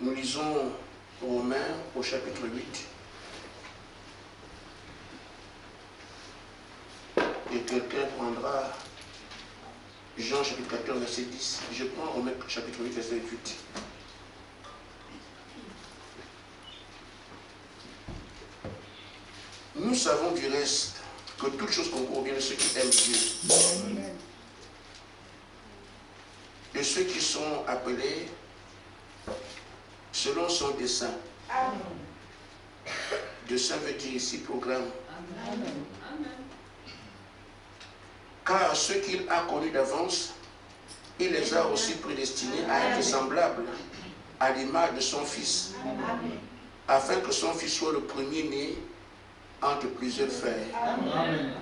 Nous lisons Romains au chapitre 8. Et quelqu'un prendra Jean chapitre 14, verset 10. Je prends Romains chapitre 8, verset 8. Nous savons du reste que toute chose concourt au bien de ceux qui aiment Dieu. Amen. De ceux qui sont appelés selon son dessein. Amen. Dessein veut dire ici programme. Amen. Car ceux qu'il a connus d'avance, il les a aussi prédestinés à être semblables à l'image de son Fils, Amen. Afin que son Fils soit le premier-né entre plusieurs frères. Amen.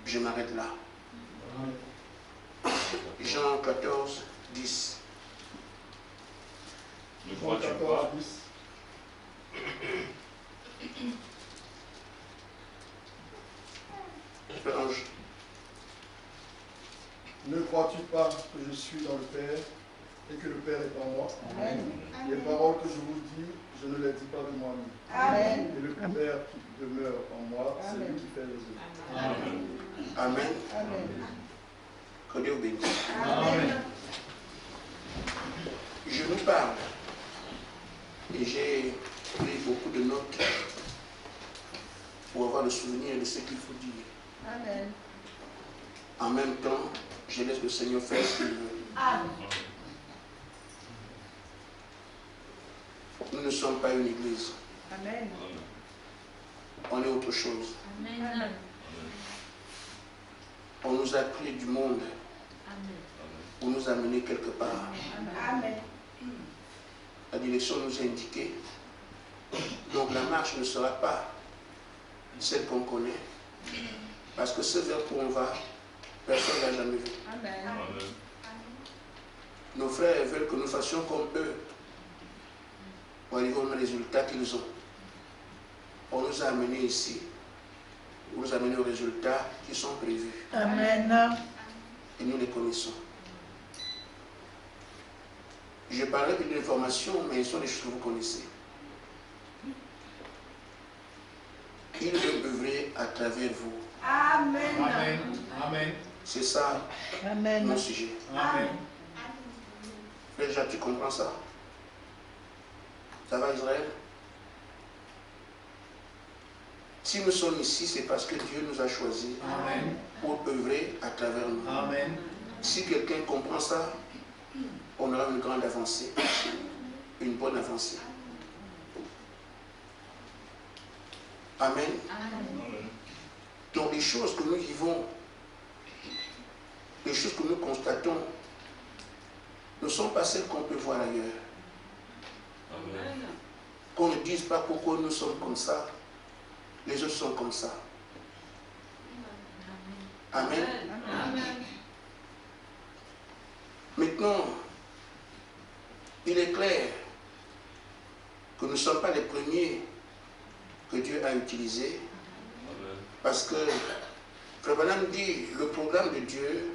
Je m'arrête là. Amen. Jean 14, 10. Jean 14, 10. Ange. Ne crois-tu pas que je suis dans le Père et que le Père est en moi? Amen. Les paroles que je vous dis, je ne les dis pas de moi-même. Amen. Et le Père qui demeure en moi, c'est lui qui fait les œuvres. Amen. Amen. Amen. Que Dieu vous bénisse. Amen. Je nous parle et j'ai pris beaucoup de notes pour avoir le souvenir de ce qu'il faut dire. Amen. En même temps, je laisse le Seigneur faire ce qu'il veut. Amen. Nous ne sommes pas une église. Amen. On est autre chose. Amen. On nous a pris du monde Amen. pour nous amener quelque part. Amen. La direction nous a indiqué. Donc la marche ne sera pas celle qu'on connaît. Parce que ce vers où on va, personne ne l'a jamais vu. Amen. Nos frères veulent que nous fassions comme eux pour arriver au même résultat qu'ils ont. On nous a amenés ici pour nous amener aux résultats qui sont prévus. Amen. Et nous les connaissons. Je parlerai d'une information, mais ce sont des choses que vous connaissez. Il veut œuvrer à travers vous. Amen. Amen. Amen. C'est ça, Amen. mon sujet. Amen. Frère Jacques, tu comprends ça? Ça va, Israël? Si nous sommes ici, c'est parce que Dieu nous a choisis Amen. pour œuvrer à travers nous. Amen. Si quelqu'un comprend ça, on aura une grande avancée, une bonne avancée. Amen. Amen. Donc les choses que nous vivons, les choses que nous constatons, ne sont pas celles qu'on peut voir ailleurs. Amen. Qu'on ne dise pas pourquoi nous sommes comme ça, les autres sont comme ça. Amen. Amen. Maintenant, il est clair que nous ne sommes pas les premiers que Dieu a utilisés. Parce que Frère Branham dit, le programme de Dieu,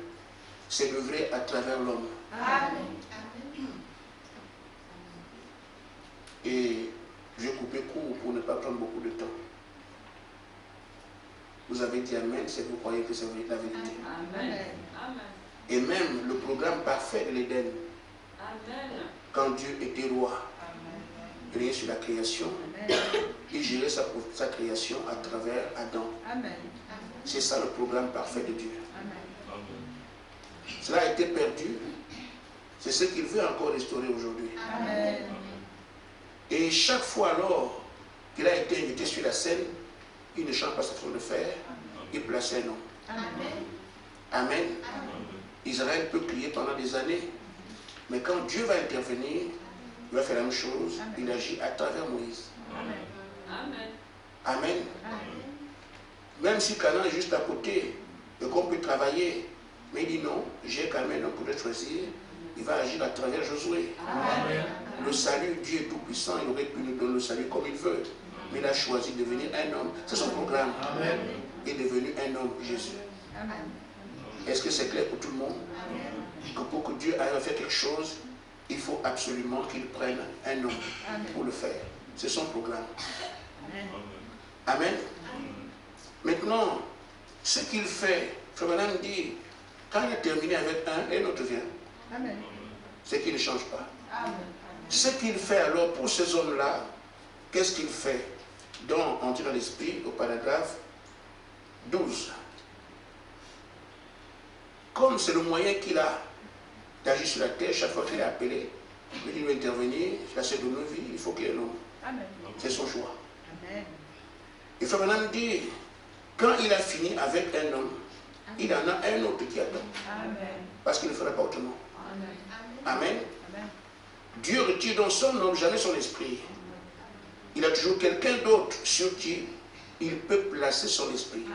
c'est d'œuvrer à travers l'homme. Amen. Et je vais couper court pour ne pas prendre beaucoup de temps. Vous avez dit Amen, c'est que vous croyez que c'est la vérité. Amen. Et même le programme parfait de l'Éden, quand Dieu était roi, il régnait sur la création, il gérait sa création à travers Adam. Amen. C'est ça le programme parfait de Dieu. Amen. Cela a été perdu. C'est ce qu'il veut encore restaurer aujourd'hui. Amen. Et chaque fois alors qu'il a été invité sur la scène, il ne change pas sa façon de faire, il plaçait un nom. Amen. Amen. Israël peut crier pendant des années, mais quand Dieu va intervenir, il va faire la même chose, il agit à travers Moïse. Amen. Amen. Même si Canaan est juste à côté, et qu'on peut travailler, mais il dit non, j'ai quand même un homme pour le choisir, il va agir à travers Josué. Amen. Le salut, Dieu est tout puissant, il aurait pu nous donner le salut comme il veut, mais il a choisi de devenir un homme, c'est son programme. Amen. Il est devenu un homme, Jésus. Amen. Est-ce que c'est clair pour tout le monde? Que pour que Dieu aille faire quelque chose, il faut absolument qu'il prenne un homme pour le faire. C'est son programme. Amen. Maintenant, ce qu'il fait, Frère Branham dit, quand il a terminé avec un autre vient. C'est qu'il ne change pas. Ce qu'il fait alors pour ces hommes-là, qu'est-ce qu'il fait? Donc, on dit dans l'esprit, au paragraphe 12. Comme c'est le moyen qu'il a d'agir sur la terre, chaque fois qu'il est appelé, il doit intervenir, là c'est de nos vies, il faut qu'il y ait un homme. C'est son choix. Et Frère Branham dit, quand il a fini avec un homme, il en a un autre qui attend. Parce qu'il ne fera pas autrement. Amen. Dieu retire dans son homme jamais son esprit. Il a toujours quelqu'un d'autre sur qui il peut placer son esprit.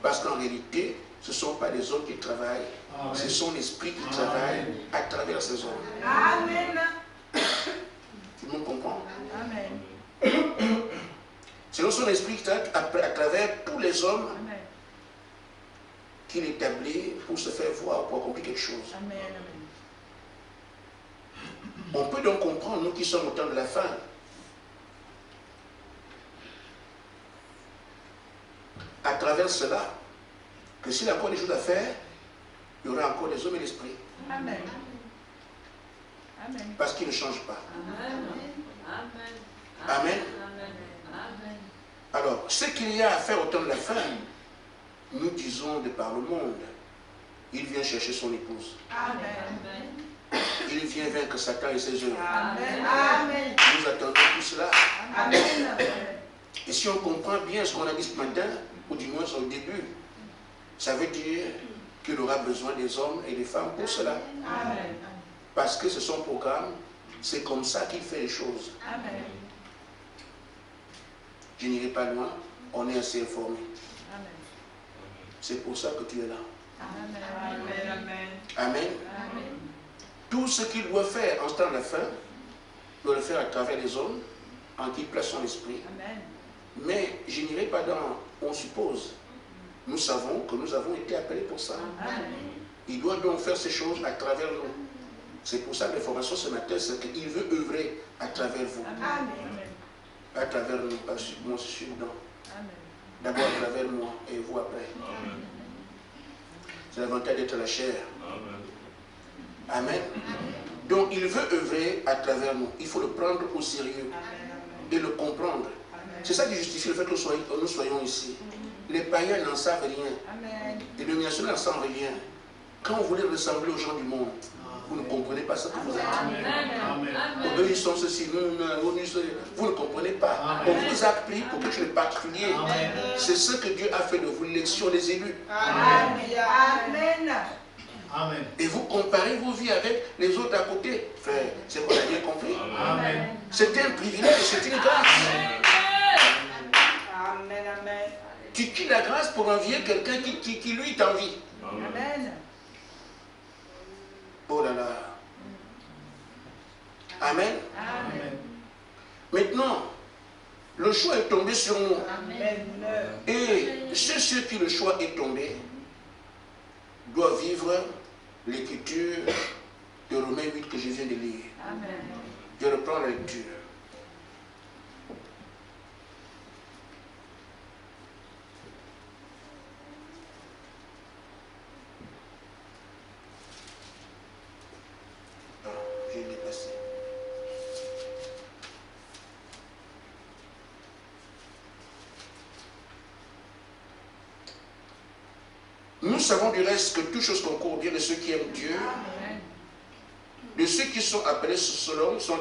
Parce qu'en réalité, ce ne sont pas les hommes qui travaillent, c'est son esprit qui travaille à travers ces hommes. Amen. Tout le monde comprend? Amen. C'est son esprit qui travaille à travers tous les hommes qu'il établit pour se faire voir, pour accomplir quelque chose. Amen. On peut donc comprendre, nous qui sommes au temps de la fin, à travers cela, que s'il y a encore des choses à faire, il y aura encore des hommes et l'esprit. Amen. Amen. Parce qu'il ne change pas. Amen. Amen. Amen. Alors, ce qu'il y a à faire au temps de la fin, nous disons de par le monde, il vient chercher son épouse. Amen. Il vient vaincre Satan et ses œuvres. Amen. Amen. Nous attendons tout cela. Amen. Et si on comprend bien ce qu'on a dit ce matin, ou du moins au début, ça veut dire qu'il aura besoin des hommes et des femmes pour cela. Amen. Parce que c'est son programme, c'est comme ça qu'il fait les choses. Amen. Je n'irai pas loin, on est assez informé. Amen. C'est pour ça que tu es là. Amen. Amen. Amen. Amen. Tout ce qu'il doit faire en ce temps de la fin, il doit le faire à travers les hommes, en qui il place son esprit. Amen. Mais je n'irai pas dans, on suppose. Nous savons que nous avons été appelés pour ça. Amen. Il doit donc faire ces choses à travers nous. C'est pour ça que l'information ce matin, c'est qu'il veut œuvrer à travers vous. Amen. À travers nous, pas sur moi, sur nous. Amen. D'abord à travers moi et vous après. C'est l'avantage d'être la chair. Amen. Donc il veut œuvrer à travers nous. Il faut le prendre au sérieux et le comprendre. C'est ça qui justifie le fait que nous soyons ici. Les païens n'en savent rien. Amen. Les dénominations n'en savent rien. Quand vous voulez ressembler aux gens du monde, vous ne comprenez pas ce que vous êtes. Eux, ils sont ceci, vous ne comprenez pas. On vous a pris pour quelque chose de particulier. C'est ce que Dieu a fait de vous, l'élection des élus. Amen. Amen. Et vous comparez vos vies avec les autres à côté. Frère, c'est qu'on a bien compris. Amen. C'est un privilège, c'est une grâce. Amen. Amen. Tu quittes la grâce pour envier quelqu'un qui lui t'envie. Amen. Oh là là. Amen. Amen. Maintenant, le choix est tombé sur nous. Amen. Et ceux sur qui le choix est tombé doivent vivre l'écriture de Romains 8 que je viens de lire. Amen. Je reprends la lecture. Ah, j'ai dépassé. Nous savons du reste que toute chose concourt au bien de ceux qui aiment Dieu, de ceux qui sont appelés selon son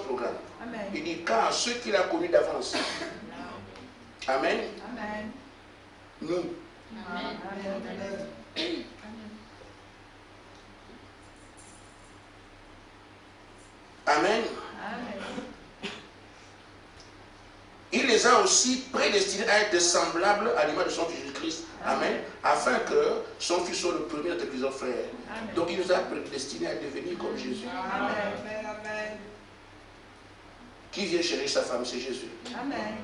programme. Amen. Il dit, car ceux qu'il a connus d'avance. Amen. Amen. Nous. Amen. Il les a aussi prédestinés à être semblables à l'image de son Fils Jésus-Christ. Amen. Afin que son Fils soit le premier de plusieurs frères. Amen. Donc il nous a prédestinés à devenir comme Jésus. Amen. Qui vient chercher sa femme, c'est Jésus. Amen.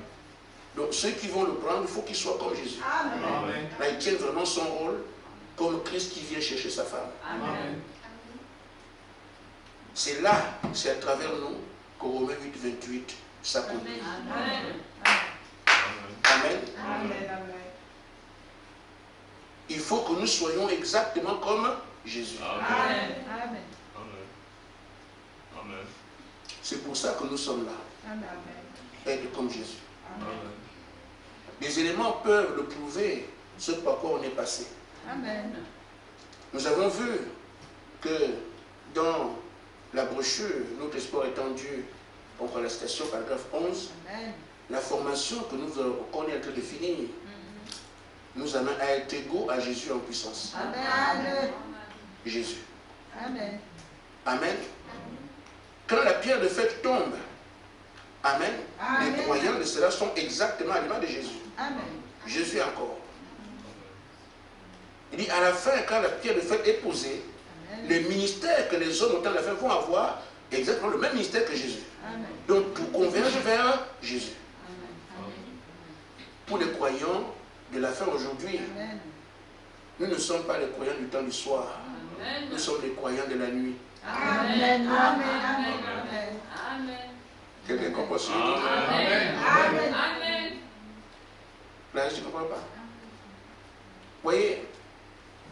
Donc ceux qui vont le prendre, il faut qu'ils soient comme Jésus. Amen. Là, il tient vraiment son rôle comme Christ qui vient chercher sa femme. Amen. C'est là, c'est à travers nous que Romains 8, 28 s'accomplit. Amen. Amen. Amen. Il faut que nous soyons exactement comme Jésus. Amen. Amen. Amen. C'est pour ça que nous sommes là, Amen. être comme Jésus. Amen. Les éléments peuvent le prouver, ce par quoi on est passé. Amen. Nous avons vu que dans la brochure, notre espoir étendu contre la station, paragraphe 11, Amen. la formation que qu'on est en train de finir nous amène à être égaux à Jésus en puissance. Amen. Jésus. Amen. Amen. Quand la pierre de fête tombe, Amen, Amen. les croyants de cela sont exactement à l'image de Jésus. Amen. Jésus encore. Il dit à la fin, quand la pierre de fête est posée, Amen. les ministères que les hommes au temps de la fin vont avoir exactement le même ministère que Jésus. Amen. Donc tout converge vers Jésus. Amen. Pour les croyants de la fin aujourd'hui, Amen. nous ne sommes pas les croyants du temps du soir. Amen. Nous sommes les croyants de la nuit. Amen. Amen. Amen. Amen. Quelqu'un comprend ce que je Amen. dis? Amen. Amen. Là, je ne comprends pas. Vous voyez,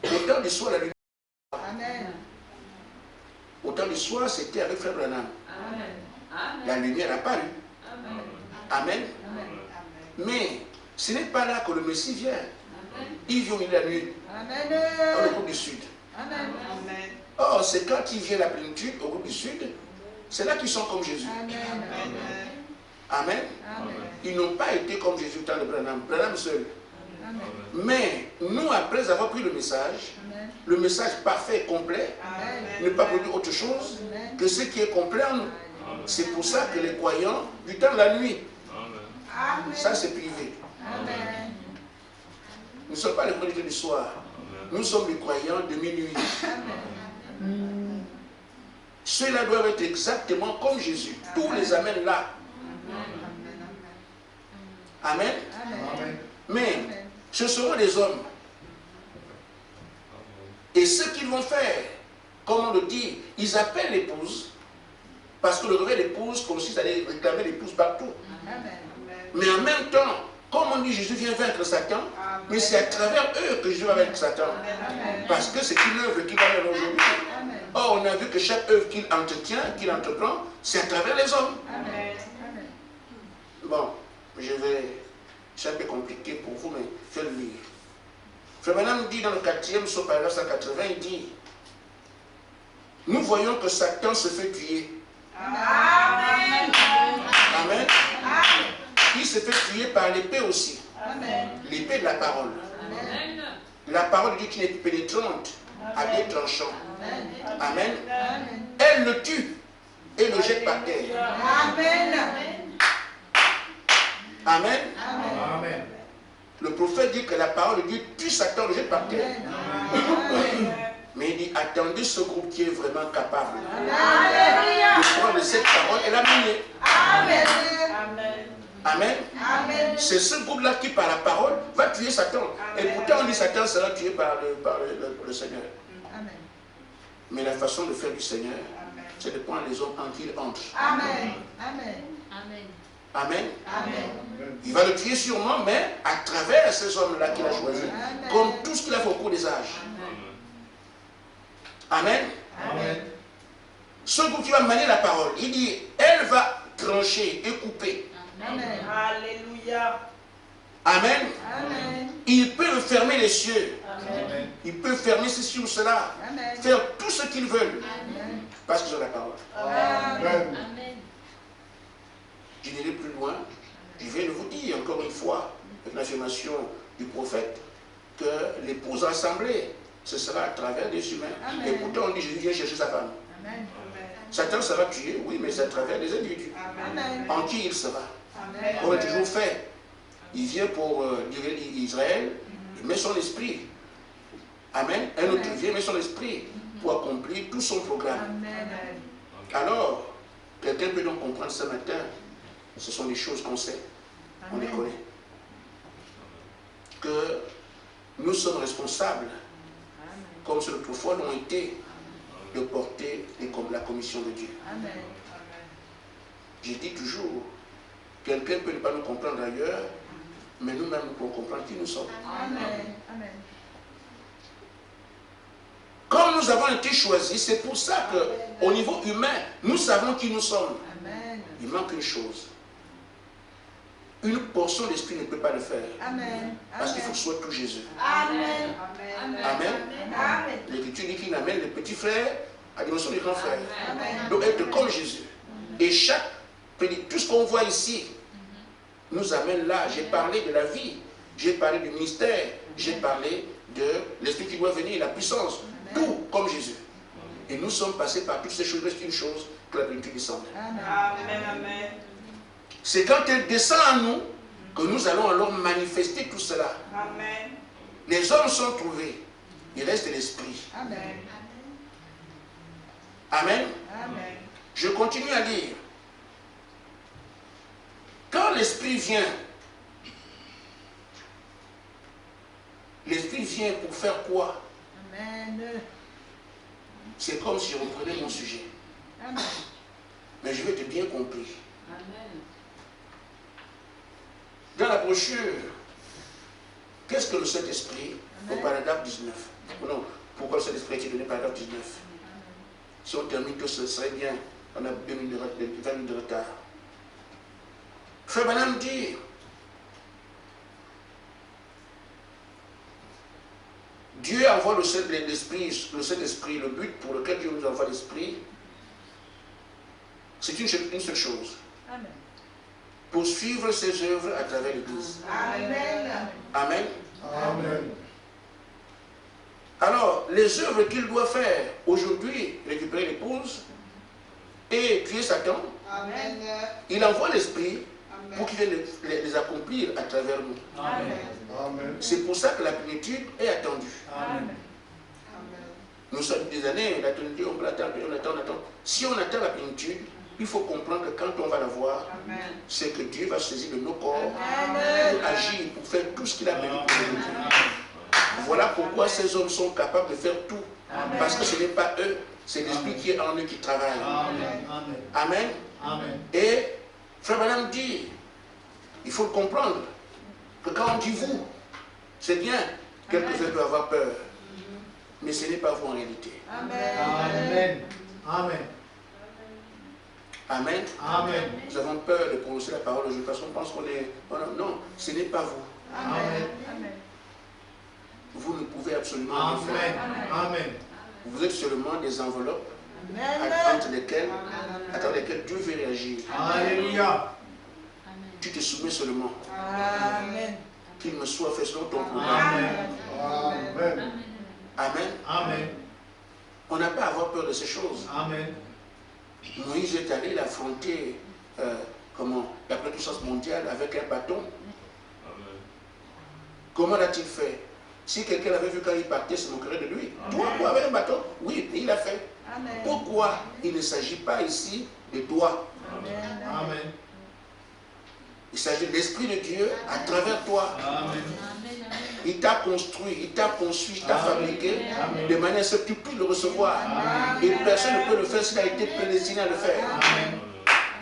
au temps du soir, la lumière. Amen. Au temps du soir, c'était avec Frère Branham. Amen. La lumière n'a pas eu. Amen. Amen. Amen. Mais ce n'est pas là que le Messie vient. Amen. Il vient la nuit, dans le Amen. groupe du Sud. Amen. Or, c'est quand il vient la plénitude au groupe du Sud, c'est là qu'ils sont comme Jésus. Amen. Amen. Amen. Ils n'ont pas été comme Jésus au temps de Branham. Branham seul. Amen. Mais nous, après avoir pris Amen. le message parfait et complet, ne pas produire autre chose Amen. que ce qui est complet en nous. Amen. C'est pour ça que les croyants, du temps de la nuit, Amen. ça c'est privé. Amen. Nous ne sommes pas les croyants du soir. Nous sommes les croyants de minuit. Ceux-là doivent être exactement comme Jésus. Tous les amènent là. Amen. Amen. Mais ce seront des hommes. Et ce qu'ils vont faire, comme on le dit, ils appellent l'épouse, parce que le réveil d'épouse consiste à aller réclamer l'épouse partout. Amen. Mais en même temps, comme on dit, Jésus vient vaincre Satan, mais c'est à travers eux que Jésus va vaincre Satan. Parce que c'est une œuvre qu'il va faire aujourd'hui. Amen. Or, on a vu que chaque œuvre qu'il entretient, qu'il entreprend, c'est à travers les hommes. Amen. Bon, je vais... C'est un peu compliqué pour vous, mais je vais le lire. Frère Branham dit dans le 4e, sur paragraphe 180, il dit: nous voyons que Satan se fait tuer. Amen. Amen. Il se fait tuer par l'épée aussi. Amen. L'épée de la parole. Amen. La parole de Dieu qui est pénétrante, à des tranchants. Amen. Amen. Amen. Elle le tue et le jette par terre. Amen. Amen. Amen. Le prophète dit que la parole de Dieu tue Satan, le jette par terre. Mais il dit: attendez ce groupe qui est vraiment capable de prendre cette parole et la mener. Amen. Amen. Amen. C'est ce groupe-là qui, par la parole, va tuer Satan. Et pourtant, on dit Satan sera tué par le Seigneur. Amen. Mais la façon de faire du Seigneur, c'est de prendre les hommes en qui il entre. Amen. Amen. Amen. Amen. Amen. Il va le tuer sûrement, mais à travers ces hommes-là qu'il a choisis. Amen. Comme tout ce qu'il a fait au cours des âges. Amen. Amen. Ce groupe qui va manier la parole, il dit, elle va trancher et couper. Amen. Alléluia. Amen. Amen. Il peut fermer les cieux. Amen. Il peut fermer ceci ou cela. Amen. Faire tout ce qu'ils veulent. Amen. Parce qu'ils ont la parole. Amen. Amen. Je n'irai plus loin. Je viens de vous dire encore une fois, avec l'affirmation du prophète, que l'épouse rassemblée, ce sera à travers des humains. Amen. Et pourtant, on dit Jésus vient chercher sa femme. Amen. Satan sera tué, oui, mais c'est à travers des individus. Amen. En qui il sera? Amen. On l'a toujours fait. Il vient pour diriger Israël, il met son esprit. Amen. Un autre vient, met son esprit pour accomplir tout son programme. Amen. Alors, quelqu'un peut donc comprendre ce matin, ce sont des choses qu'on sait, on les connaît. Que nous sommes responsables, comme ceux d'autrefois l'ont été, de porter la commission de Dieu. Amen. Je dis toujours, quelqu'un peut ne pas nous comprendre ailleurs, mais nous-mêmes nous pouvons comprendre qui nous sommes. Amen. Amen. Comme nous avons été choisis, c'est pour ça qu'au niveau humain, nous savons qui nous sommes. Amen. Il manque une chose. Une portion d'esprit ne peut pas le faire. Amen. Parce qu'il faut que ce soit tout Jésus. Amen. Amen. Amen. L'Écriture dit qu'il amène les petits frères à la dimension des grands frères. Amen. Donc être comme Jésus. Et tout ce qu'on voit ici nous amène là. J'ai parlé de la vie, j'ai parlé du ministère, j'ai parlé de l'esprit qui doit venir, la puissance. Tout comme Jésus. Et nous sommes passés par toutes ces choses. Reste une chose, que la plénitude descende. Amen. C'est quand elle descend à nous que nous allons alors manifester tout cela. Amen. Les hommes sont trouvés. Il reste l'esprit. Amen. Amen. Amen. Je continue à lire. Quand l'esprit vient pour faire quoi? Amen. C'est comme si je reprenais mon sujet. Amen. Mais je vais être bien compris. Amen. Dans la brochure, qu'est-ce que le Saint-Esprit au paragraphe 19? Non, pourquoi le Saint-Esprit a été donné paragraphe 19? Si on termine tout ce serait bien, on a 20 minutes de retard. Frère Branham dit, Dieu envoie le Saint-Esprit, le but pour lequel Dieu nous envoie l'Esprit, c'est une seule chose. Amen. Poursuivre ses œuvres à travers l'Église. Amen. Amen. Amen. Alors, les œuvres qu'il doit faire aujourd'hui, récupérer l'épouse et tuer Satan, Amen. il envoie l'Esprit pour qu'il vienne les accomplir à travers nous. Amen. Amen. C'est pour ça que la plénitude est attendue. Amen. Nous sommes des années, la plénitude, on peut l'attendre, on attend. Si on attend la plénitude, il faut comprendre que quand on va la voir, c'est que Dieu va saisir de nos corps pour agir, pour faire tout ce qu'il a prévu pour nous. Voilà pourquoi ces hommes sont capables de faire tout. Parce que ce n'est pas eux, c'est l'Esprit qui est en eux qui travaille. Amen. Amen. Et Frère Branham dit, il faut le comprendre, que quand on dit vous, c'est bien, quelques-uns peuvent avoir peur. Mais ce n'est pas vous en réalité. Amen. Amen. Amen. Amen. Nous avons peur de prononcer la parole aujourd'hui parce qu'on pense qu'on est... Non, ce n'est pas vous. Amen. Vous ne pouvez absolument rien Amen. faire. Amen. Vous êtes seulement des enveloppes entre lesquelles Dieu veut réagir. Alléluia. Tu te soumets seulement. Amen. Qu'il me soit fait selon ton programme. Amen. Amen. Amen. Amen. On n'a pas à avoir peur de ces choses. Amen. Moïse est allé affronter la puissance mondiale avec un bâton. Comment l'a-t-il fait? Si quelqu'un l'avait vu quand il partait, se moquerait de lui. Toi, avec un bâton? Oui, il l'a fait. Amen. Pourquoi il ne s'agit pas ici de toi? Amen. Il s'agit de l'Esprit de Dieu à travers toi. Amen. Il t'a construit, il t'a conçu, il t'a fabriqué de manière à ce que tu puisses le recevoir. Et personne ne peut le faire s'il a été prédestiné à le faire.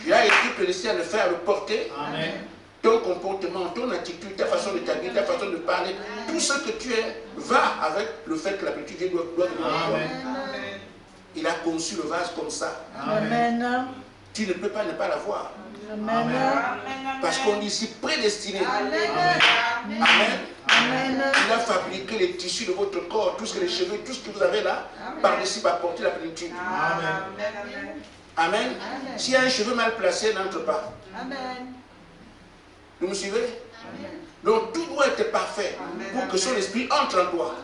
Tu as été prédestiné à le faire, à le porter. Amen. Ton comportement, ton attitude, ta façon de t'habiller, ta façon de parler, tout ce que tu es va avec le fait que la plénitude doit venir en toi. Il a conçu le vase comme ça. Amen. Tu ne peux pas ne pas l'avoir. Amen. Parce qu'on dit ici prédestiné. Amen. Amen. Amen. Il a fabriqué les tissus de votre corps, tout ce que les cheveux, tout ce que vous avez là, par-dessus va porter la plénitude. Amen. Amen. S'il y a un cheveu mal placé, il n'entre pas. Amen. Vous me suivez? Donc tout doit être parfait pour que son esprit entre en toi.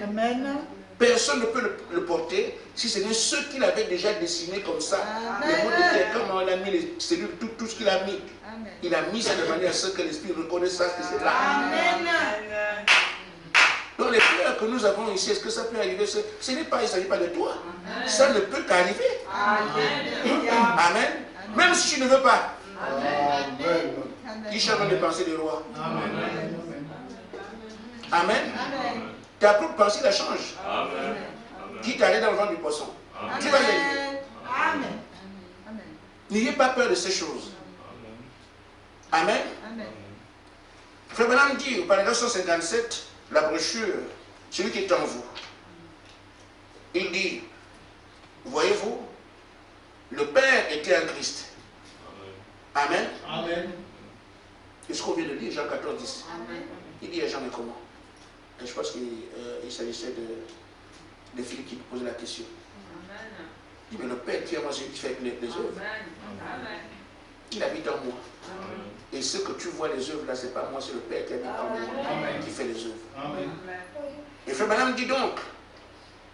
Amen. Personne ne peut le porter si ce n'est ceux qu'il avait déjà dessinés comme ça. Les mots de terre, comment il a mis les cellules, tout ce qu'il a mis. Il a mis ça de manière à ce que l'esprit reconnaisse ça, que c'est là. Amen. Donc les peurs que nous avons ici, est-ce que ça peut arriver? Ce n'est pas, il ne s'agit pas de toi. Ça ne peut qu'arriver. Amen. Même si tu ne veux pas. Amen. Qui change les pensées des rois. Amen. Amen. Ta propre pensée la change. Amen. Qui t'allait dans le ventre du poisson. Tu vas gagner. Amen. N'ayez pas peur de ces choses. Amen. Amen. Frère Branham dit au paragraphe 157, la brochure, celui qui est en vous. Il dit, voyez-vous, le Père était un Christ. Amen. Amen. C'est ce qu'on vient de lire, Jean 14, 10. Amen. Il dit à Jean, mais comment? Et je pense qu'il s'agissait de Philippe qui posait la question. Il dit, mais le Père qui est moi, celui qui fait les œuvres. Il habite en moi. Et ce que tu vois, les œuvres là, c'est pas moi, c'est le Père qui habite en moi, qui fait les œuvres. Amen. Et Frère Branham dit donc,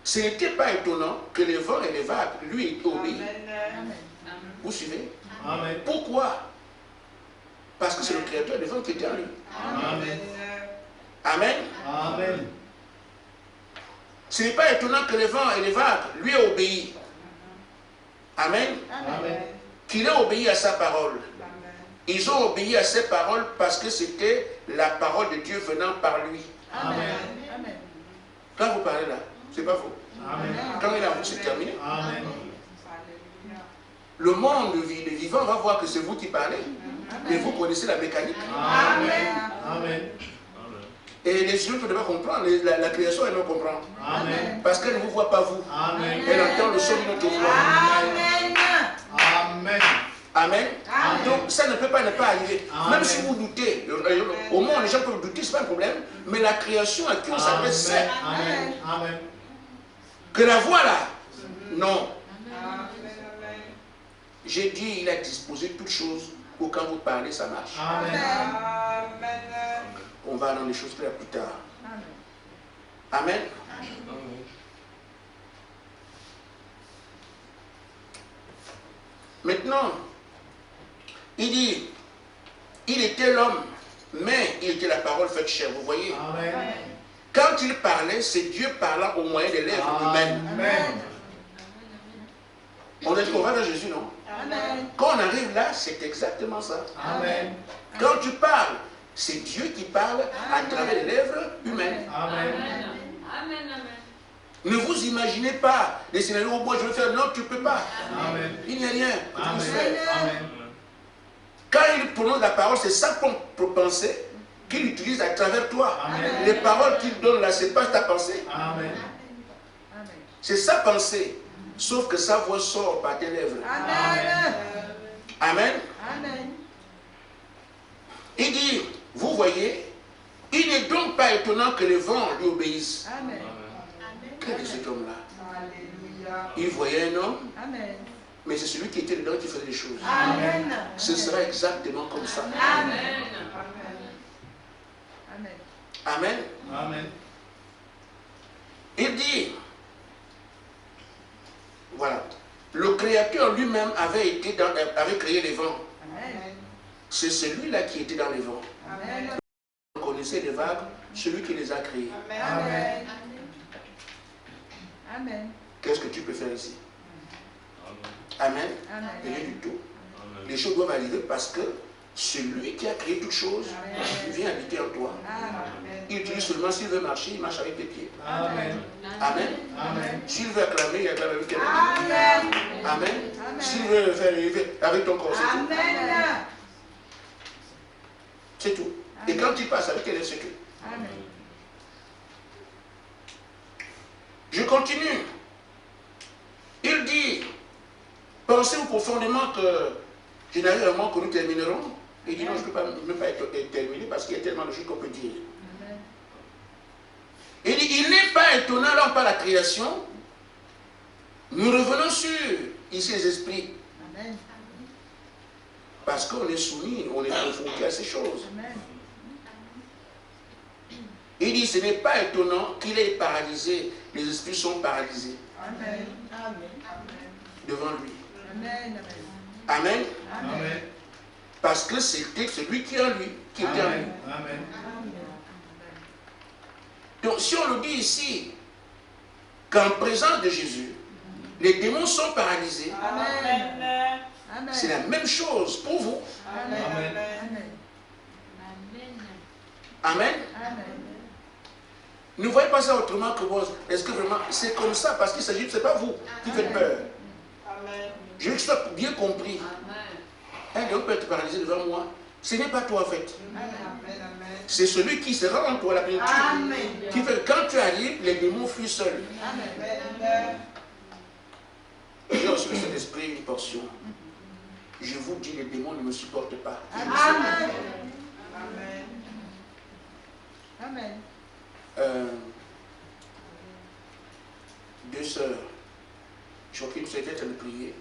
ce n'était pas étonnant que les vents et les vagues lui obéissent. Vous suivez? Amen. Pourquoi? Parce que c'est le Créateur des vents qui était en lui. Amen. Amen. Amen. Ce n'est pas étonnant que les vents et les vagues lui aient obéi. Amen. Amen. Qu'il ait obéi à sa parole. Ils ont obéi à ses paroles parce que c'était la parole de Dieu venant par lui. Amen. Quand vous parlez là, c'est pas faux. Amen. Quand il a vous, c'est terminé. Amen. Le monde des vivants va voir que c'est vous qui parlez. Mais vous connaissez la mécanique. Amen. Amen. Et les humains ne peuvent pas comprendre. La création, elle ne comprend. Amen. Parce qu'elle ne vous voit pas vous. Amen. Elle entend le son de notre voix. Amen. Amen. Amen. Amen. Donc ça ne peut pas ne pas arriver. Amen. Même si vous doutez, au moins les gens peuvent douter, ce n'est pas un problème. Mais la création à qui on s'adresse, c'est Amen. Amen. que la voix là. Non. J'ai dit, il a disposé toutes choses pour quand vous parlez, ça marche. Amen. On va dans les choses claires plus tard. Amen. Maintenant, il dit, il était l'homme, mais il était la parole faite chair. Vous voyez? Amen. Quand il parlait, c'est Dieu parlant au moyen des lèvres humaines. Amen. On a dit qu'on va vers Jésus, non? Amen. Quand on arrive là, c'est exactement ça. Amen. Quand tu parles, c'est Dieu qui parle à travers les lèvres humaines. Amen. Ne vous imaginez pas des scénarios où moi je veux faire, non, tu ne peux pas. Amen. Il n'y a rien que tu puisses Amen. faire. Amen. Quand il prononce la parole, c'est sa propre pensée qu'il utilise à travers toi. Amen. Les paroles qu'il donne là, ce n'est pas ta pensée. Amen. C'est sa pensée. Sauf que sa voix sort par tes lèvres. Amen. Amen. Amen. Il dit, vous voyez, il n'est donc pas étonnant que les vents lui obéissent. Amen. Quel est cet homme-là? Alléluia. Il voyait un homme, Amen. mais c'est celui qui était dedans qui faisait les choses. Amen. Ce sera exactement comme ça. Amen. Amen. Amen. Amen. Il dit, voilà, le Créateur lui-même avait créé les vents. Amen. C'est celui-là qui était dans les vents. Amen. Vous connaissez les vagues, celui qui les a créées. Amen. Amen. Qu'est-ce que tu peux faire ici? Amen. Amen. Rien du tout. Les choses doivent arriver parce que celui qui a créé toutes choses vient habiter en toi. Amen. Il utilise seulement s'il veut marcher, il marche avec tes pieds. Amen. Amen. Amen. S'il veut acclamer, il acclame avec tes mains. Amen. Amen. S'il veut faire, il fait avec ton corps, c'est tout. Amen. C'est tout. Et quand il passe avec elle, c'est tout. Amen. Je continue. Il dit, pensez-vous profondément que je n'arrive à un moment que nous terminerons? Il dit non, je ne peux pas, même pas être terminé parce qu'il y a tellement de choses qu'on peut dire. Il dit, il n'est pas étonnant, là on parle de la création. Nous revenons sur ici les esprits. Amen. Parce qu'on est soumis, on est confronté à ces choses. Amen. Il dit, ce n'est pas étonnant qu'il ait paralysé. Les esprits sont paralysés Amen. Amen. devant lui. Amen. Amen. Amen. Parce que c'était celui qui est en lui, qui était en lui. Amen. Amen. Donc si on le dit ici, qu'en présence de Jésus, les démons sont paralysés, Amen. Amen. c'est la même chose pour vous. Amen. Amen. Amen. Amen. Amen. Ne voyez pas ça autrement que bon, est-ce que vraiment c'est comme ça parce qu'il s'agit, c'est pas vous qui faites peur. Amen. Je veux que ce soit bien compris. Un lion peut être paralysé devant moi. Ce n'est pas toi en fait. C'est celui qui se rend en toi la plénitude. Qui fait que quand tu arrives, les démons fuient seuls. J'ai reçu le Saint-Esprit une portion. Je vous dis, les démons ne me supportent pas. Amen. Amen. Deux sœurs, chacune s'était en train de prier.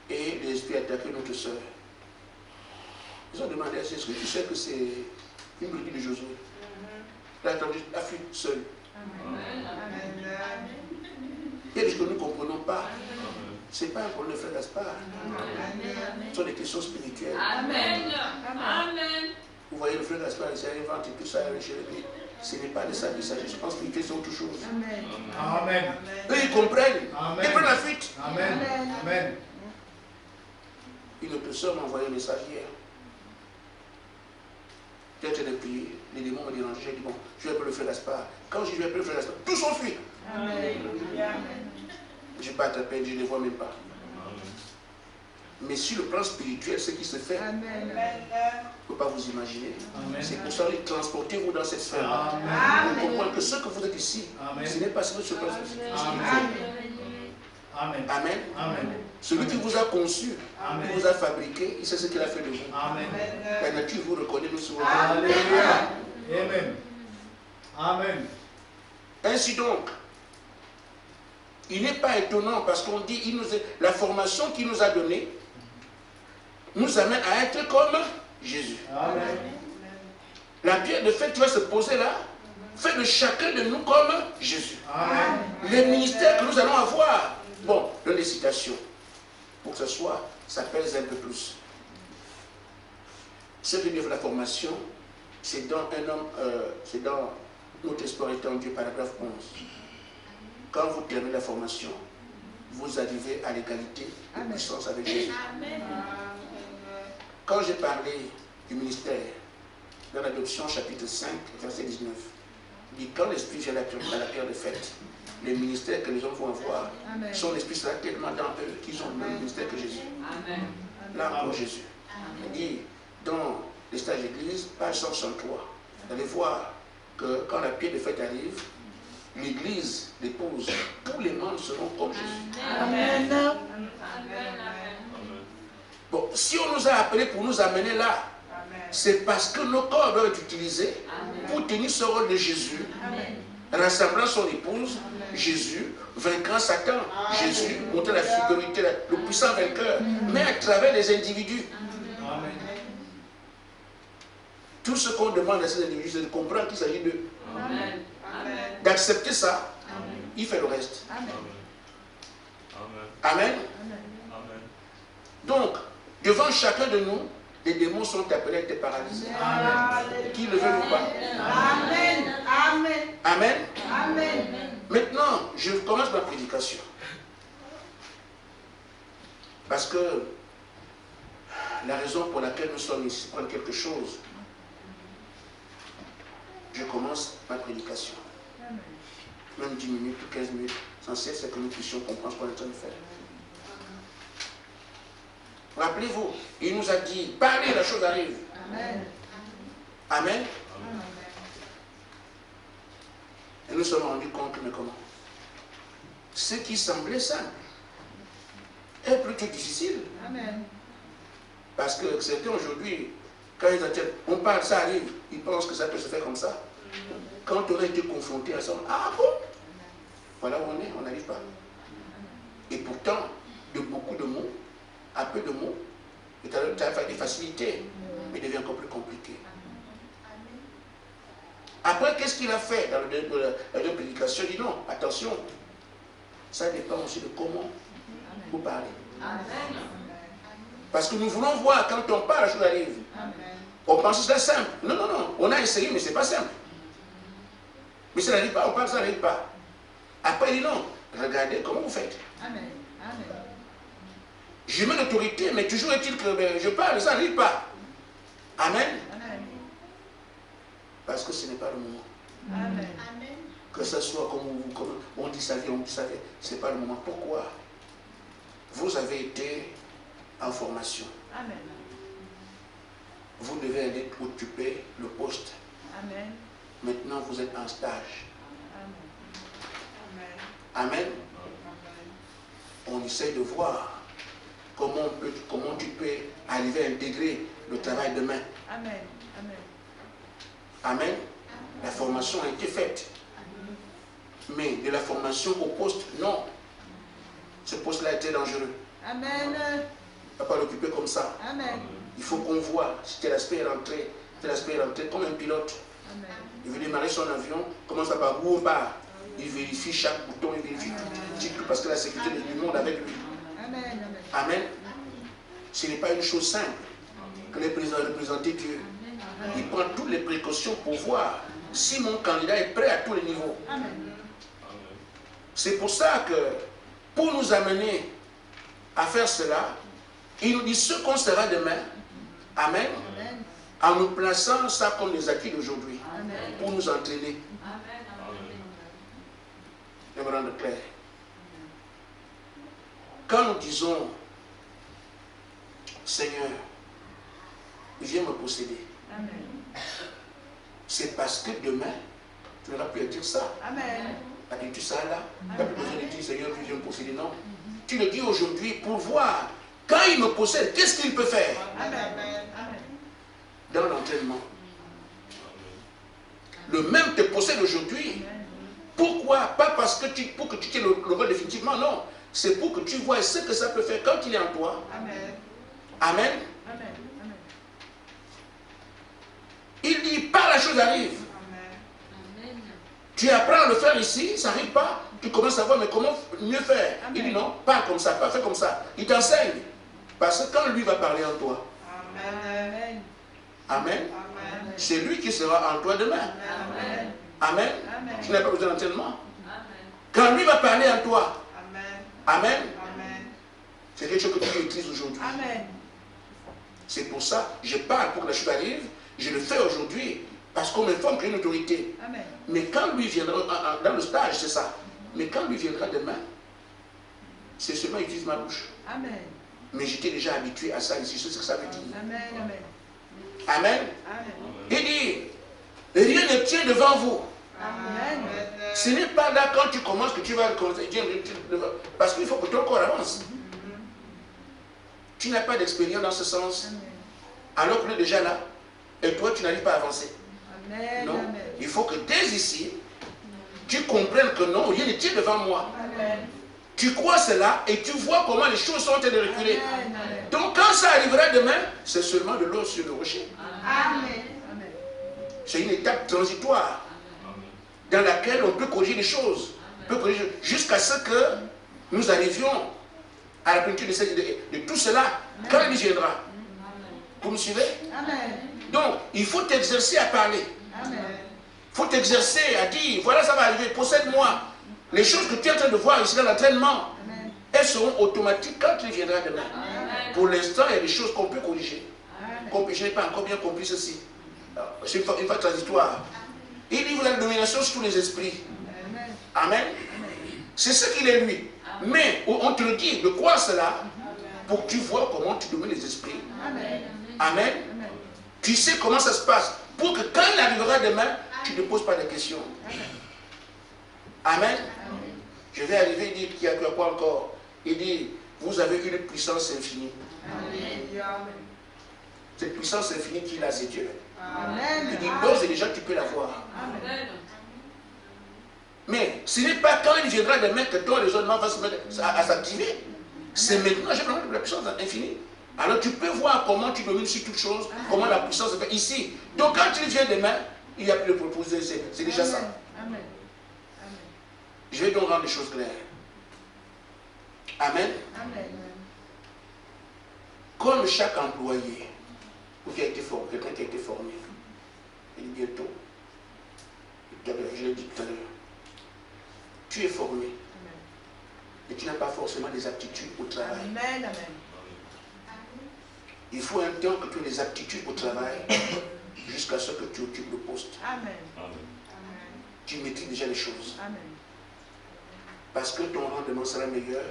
Et l'esprit a attaqué notre sœur. Ils ont demandé à ce est-ce que tu sais que c'est une brebis de Josué? Elle a attendu la fuite seule. Il y a des choses que nous ne comprenons pas. Ce n'est pas un problème de frère Gaspard. Ce sont des questions spirituelles. Amen. Amen. Vous voyez le frère Gaspard, il s'est inventé tout ça chez lui. Ce n'est pas de ça qu'il s'agit. Je pense qu'il fait autre chose. Amen. Eux, ils comprennent. Amen. Ils prennent la fuite. Amen. Amen. Une autre soeur m'a envoyé un message hier. J'étais en train de prier. Les démons m'ont dérangé. J'ai dit bon, je vais appeler le frère Gaspard. Quand je vais appeler le frère Gaspard, tous sont fuis. Je n'ai pas attrapé, je ne les vois même pas. Mais sur le plan spirituel, ce qui se fait, je ne peux pas vous imaginer. C'est pour ça que transportez-vous dans cette sphère. Vous comprenez que ce que vous êtes ici, ce n'est pas ce que sur le plan spirituel. Amen. Amen. Amen. Celui qui vous a conçu, qui vous a fabriqué, il sait ce qu'il a fait de vous. Amen. La nature vous reconnaît, nous souvent. Alléluia. Amen. Amen. Ainsi donc, il n'est pas étonnant parce qu'on dit, la formation qu'il nous a donnée nous amène à être comme Jésus. Amen. La pierre de fait qui va se poser là, fait de chacun de nous comme Jésus. Amen. Les ministères que nous allons avoir, bon, donne des citations, pour que ce soit, ça pèse un peu plus. Ce qui livre la formation, c'est dans c'est dans notre espoir étant en Dieu, paragraphe 11. Quand vous terminez la formation, vous arrivez à l'égalité de puissance avec Jésus. Quand j'ai parlé du ministère, dans l'adoption chapitre 5, verset 19, il dit quand l'Esprit vient à la pierre de fête, les ministères que les hommes vont avoir, son Esprit sera tellement dans eux qu'ils ont le même ministère que Jésus. Là encore Jésus. Il dit, dans les stages d'église, page 163, vous allez voir que quand la pierre de fête arrive, l'église, l'épouse, tous les membres seront comme Jésus. Amen. Bon, si on nous a appelés pour nous amener là, c'est parce que nos corps doivent être utilisés pour tenir ce rôle de Jésus, rassemblant son épouse, Jésus, vainquant Satan, Jésus, montrant la figurité, le puissant vainqueur, mais à travers les individus. Amen. Tout ce qu'on demande à ces individus, c'est de comprendre qu'il s'agit d'eux. D'accepter ça, il fait le reste. Amen. Donc, devant chacun de nous, les démons sont appelés à être paralysés. Qui le veut ou pas. Amen. Amen. Amen. Amen. Maintenant, je commence ma prédication. Parce que la raison pour laquelle nous sommes ici, prendre quelque chose, je commence ma prédication. Même 10 minutes ou 15 minutes, l'essentiel c'est que nous puissions comprendre ce qu'on est en train de faire. Rappelez-vous, il nous a dit, parlez, la chose arrive. Amen. Amen. Et nous sommes rendus compte, mais comment? Ce qui semblait simple est plutôt difficile. Amen. Parce que certains aujourd'hui, quand ils attendent, on parle, ça arrive, ils pensent que ça peut se faire comme ça. Quand on a été confronté à ça, ah bon? Voilà où on est, on n'arrive pas. Et pourtant, de beaucoup de mots, à peu de mots, tu as fait des facilités, mais il devient encore plus compliqué. Après, qu'est-ce qu'il a fait dans la deuxième prédication? Il dit non, attention, ça dépend aussi de comment vous parlez. Parce que nous voulons voir, quand on parle, la chose arrive. On pense que c'est simple. Non, non, non, on a essayé, mais ce n'est pas simple. Mais ça n'arrive pas, on parle, ça n'arrive pas. Après, il dit non, regardez comment vous faites. Amen. Amen. Je mets l'autorité, mais toujours est-il que je parle, ça n'arrive pas. Amen. Amen. Parce que ce n'est pas le moment. Amen. Que ce soit comme on dit ça, ce n'est pas le moment. Pourquoi? Vous avez été en formation. Amen. Vous devez aller occuper le poste. Amen. Maintenant, vous êtes en stage. Amen. Amen. On essaie de voir comment tu peux arriver à intégrer le travail demain. Amen. Amen. Amen. La formation a été faite. Mais de la formation au poste, non. Ce poste-là a été dangereux. Amen. On ne va pas l'occuper comme ça. Amen. Il faut qu'on voit si tel aspect est rentré, comme un pilote. Amen. Il veut démarrer son avion, commence par où on part. Il vérifie chaque bouton, il vérifie tout, parce que la sécurité du monde avec lui. Amen. Amen. Amen. Ce n'est pas une chose simple que les présidents représenter Dieu. Il prend toutes les précautions pour voir si mon candidat est prêt à tous les niveaux. Amen. C'est pour ça que, pour nous amener à faire cela, il nous dit ce qu'on sera demain. Amen. Amen. En nous plaçant ça comme les acquis d'aujourd'hui, Amen. pour nous entraîner. Je me rendre clair. Quand nous disons, Seigneur, viens me posséder, Amen. c'est parce que demain, tu n'auras plus à dire ça. Amen. Tu ça là, tu n'as plus besoin de dire, Seigneur, viens me posséder. Non. Tu le dis aujourd'hui pour voir, quand il me possède, qu'est-ce qu'il peut faire Amen. dans l'entraînement. Le même te possède aujourd'hui. Pourquoi? Pas parce que pour que tu tiennes le rôle définitivement, non. C'est pour que tu vois ce que ça peut faire quand il est en toi. Amen. Amen. Amen. Amen. Il dit, par la chose arrive. Amen. Tu apprends à le faire ici, ça n'arrive pas. Tu commences à voir, mais comment mieux faire? Amen. Il dit non, pas comme ça, pas fait comme ça. Il t'enseigne. Parce que quand lui va parler en toi, Amen. Amen, Amen. c'est lui qui sera en toi demain. Amen. Amen. Amen. Tu n'as pas besoin d'entraînement. Quand lui va parler en toi, Amen, c'est quelque chose que tu utilises aujourd'hui. Amen. C'est pour ça, je parle pour que la chose arrive, je le fais aujourd'hui, parce qu'on m'informe qu'il y a une autorité. Amen. Mais quand lui viendra, dans le stage, c'est ça. Mais quand lui viendra demain, c'est seulement utilise ma bouche. Amen. Mais j'étais déjà habitué à ça ici, c'est ce que ça veut dire. Amen. Amen. Amen. Amen. Il dit, rien ne tient devant vous. Amen. Ce n'est pas là quand tu commences que tu vas commencer. Parce qu'il faut que ton corps avance. Tu n'as pas d'expérience dans ce sens. Amen. Alors que tu es déjà là. Et toi, tu n'arrives pas à avancer. Amen. Non. Amen. Il faut que dès ici, tu comprennes que non, rien ne tient devant moi. Amen. Tu crois cela et tu vois comment les choses sont en train de reculer. Amen. Amen. Donc quand ça arrivera demain, c'est seulement de l'eau sur le rocher. Amen. Amen. C'est une étape transitoire dans laquelle on peut corriger les choses. On peut corriger jusqu'à ce que nous arrivions à la plénitude de tout cela quand il viendra. Vous me suivez? Amen. Donc, il faut t'exercer à parler. Amen. Il faut t'exercer à dire, voilà, ça va arriver, possède-moi. Les choses que tu es en train de voir ici dans l'entraînement, Amen. elles seront automatiques quand il viendra demain. Amen. Pour l'instant, il y a des choses qu'on peut corriger. Amen. Je n'ai pas encore bien compris ceci. C'est une phase transitoire. Il dit, vous avez la domination sur tous les esprits. Amen. Amen. C'est ce qu'il est lui. Mais on te le dit de croire cela pour que tu vois comment tu domines les esprits. Amen. Amen. Amen. Tu sais comment ça se passe. Pour que quand il arrivera demain, tu ne poses pas de questions. Amen. Je vais arriver et dire qu'il y a quoi encore. Il dit, vous avez une puissance infinie. Amen. Cette puissance infinie qu'il a, c'est Dieu. Amen. Il dit, d'ores et déjà, tu peux l'avoir. Amen. Mais ce n'est pas quand il viendra demain que ton raisonnement va se mettre à s'activer. C'est maintenant, j'ai besoin de la puissance infinie. Alors tu peux voir comment tu domines sur toute chose, comment la puissance se fait ici. Donc quand il vient demain, il n'y a plus de proposer, c'est déjà ça. Amen. Je vais donc rendre les choses claires. Amen. Amen. Comme chaque employé, ou qui a été formé, quelqu'un qui a été formé, il dit bientôt, je l'ai dit tout à l'heure, tu es formé, et tu n'as pas forcément des aptitudes au travail. Amen. Amen. Il faut un temps que tu aies des aptitudes au travail jusqu'à ce que tu occupes le poste. Amen. Tu maîtrises déjà les choses. Amen. Parce que ton rendement sera meilleur.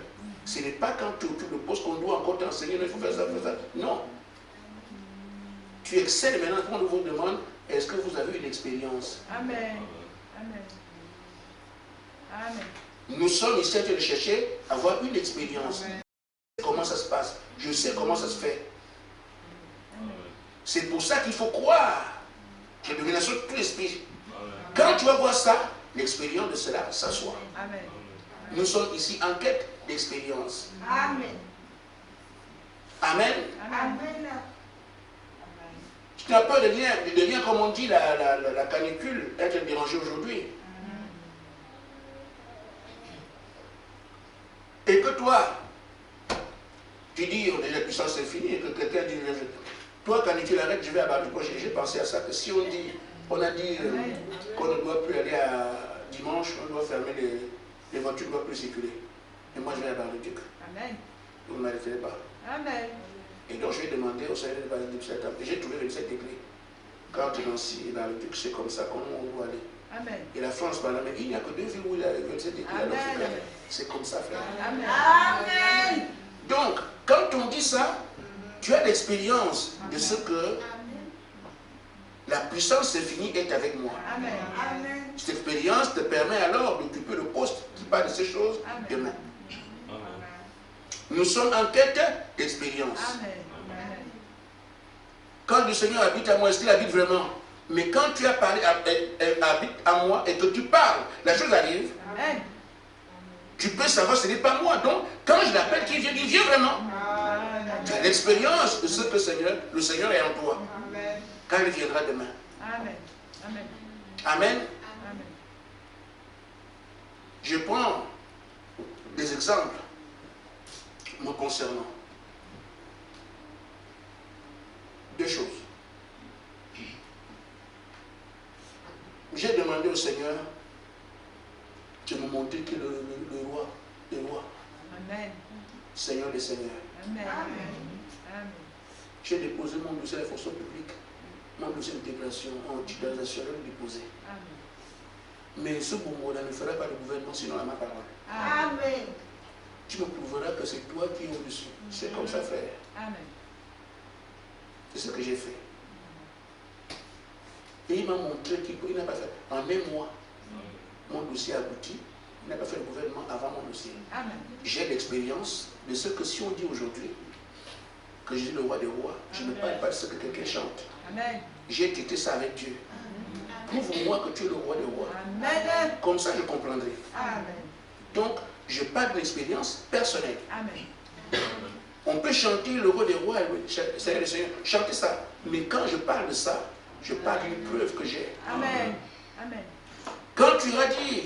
Ce n'est pas quand tu occupes le poste qu'on doit encore t'enseigner, il faut faire ça, faire ça. Non. Tu excelles maintenant, quand on vous demande, est-ce que vous avez une expérience? Amen. Amen. Amen. Nous sommes ici à te chercher à avoir une expérience. Amen. Comment ça se passe? Je sais comment ça se fait. C'est pour ça qu'il faut croire. J'ai domination de tout l'esprit. Quand tu vas voir ça, l'expérience de cela s'assoit. Amen. Nous sommes ici en quête d'expérience. Amen. Amen. Amen. Tu n'as peur de rien, comme on dit, la canicule, être dérangée aujourd'hui. Et que toi, tu dis, oh, déjà, la puissance est finie, et que quelqu'un dit, toi, canicule, arrête, je vais abattre. J'ai pensé à ça, que si on a dit qu'on ne doit plus aller à dimanche, on doit fermer les voitures, ne doivent plus circuler. Et moi, je vais à Bar-le-Duc. Amen. Vous ne m'arrêterez pas. Amen. Et donc, je vais demander au Seigneur de Bar-le-Duc cette table. Et j'ai trouvé 27 degrés. Quand Nancy et Bar-le-Duc, c'est comme ça, comment on doit aller. Amen. Et la France, par là, mais il n'y a que 2 villes où il y a 27 degrés. Amen. C'est comme ça, frère. Amen. Amen. Donc, quand on dit ça, tu as l'expérience de ce que la puissance infinie est avec moi. Amen. Amen. Cette expérience te permet alors d'occuper le poste qui parle de ces choses demain. Nous sommes en quête d'expérience. Amen. Quand le Seigneur habite à moi, est-ce qu'il habite vraiment? Mais quand tu as parlé, habite à moi et que tu parles, la chose arrive. Amen. Tu peux savoir ce n'est pas moi. Donc, quand je l'appelle, il vient vraiment. Amen. Tu as l'expérience de ce que le Seigneur est en toi. Amen. Quand il viendra demain. Amen. Amen. Amen. Amen. Je prends des exemples me concernant. 2 choses. J'ai demandé au Seigneur de me montrer qui est le roi des rois. Amen. Seigneur des seigneurs. Amen. Amen. J'ai déposé mon dossier à la fonction publique, mon dossier d'intégration en titularisation, je l'ai déposé. Amen. Mais ce Boumouda ne fera pas le gouvernement sinon à ma parole. Amen. Tu me prouveras que c'est toi qui es au-dessus. C'est comme ça, frère. Amen. C'est ce que j'ai fait. Et il m'a montré qu'il n'a pas fait. En un mois, mon dossier a abouti. Il n'a pas fait le gouvernement avant mon dossier. Amen. J'ai l'expérience de ce que si on dit aujourd'hui que je suis le roi des rois, je ne parle pas de ce que quelqu'un chante. Amen. J'ai traité ça avec Dieu. Prouve-moi que tu es le roi des rois. Amen. Comme ça, je comprendrai. Amen. Donc, je parle de l'expérience personnelle. Amen. On peut chanter le roi des rois, Seigneur le Seigneur, chanter ça. Mais quand je parle de ça, je parle d'une preuve que j'ai. Amen. Amen. Quand tu vas dire,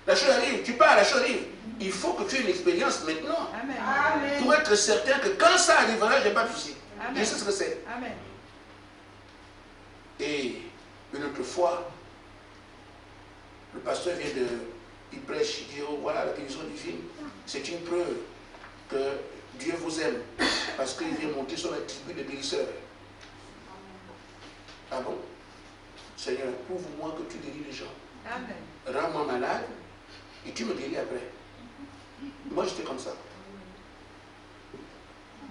la chose arrive, tu parles, la chose arrive. Il faut que tu aies une expérience maintenant. Amen. Amen. Pour être certain que quand ça arrivera, je n'ai pas de souci. Amen. Je sais ce que c'est. Amen. Et une autre fois, le pasteur vient de... Il prêche, il dit, oh, voilà la guérison divine. C'est une preuve que Dieu vous aime. Parce qu'il vient monter son attribut de guérisseur. Ah bon? Seigneur, prouve-moi que tu guéris les gens. Amen. Rends-moi malade et tu me guéris après. Moi, j'étais comme ça.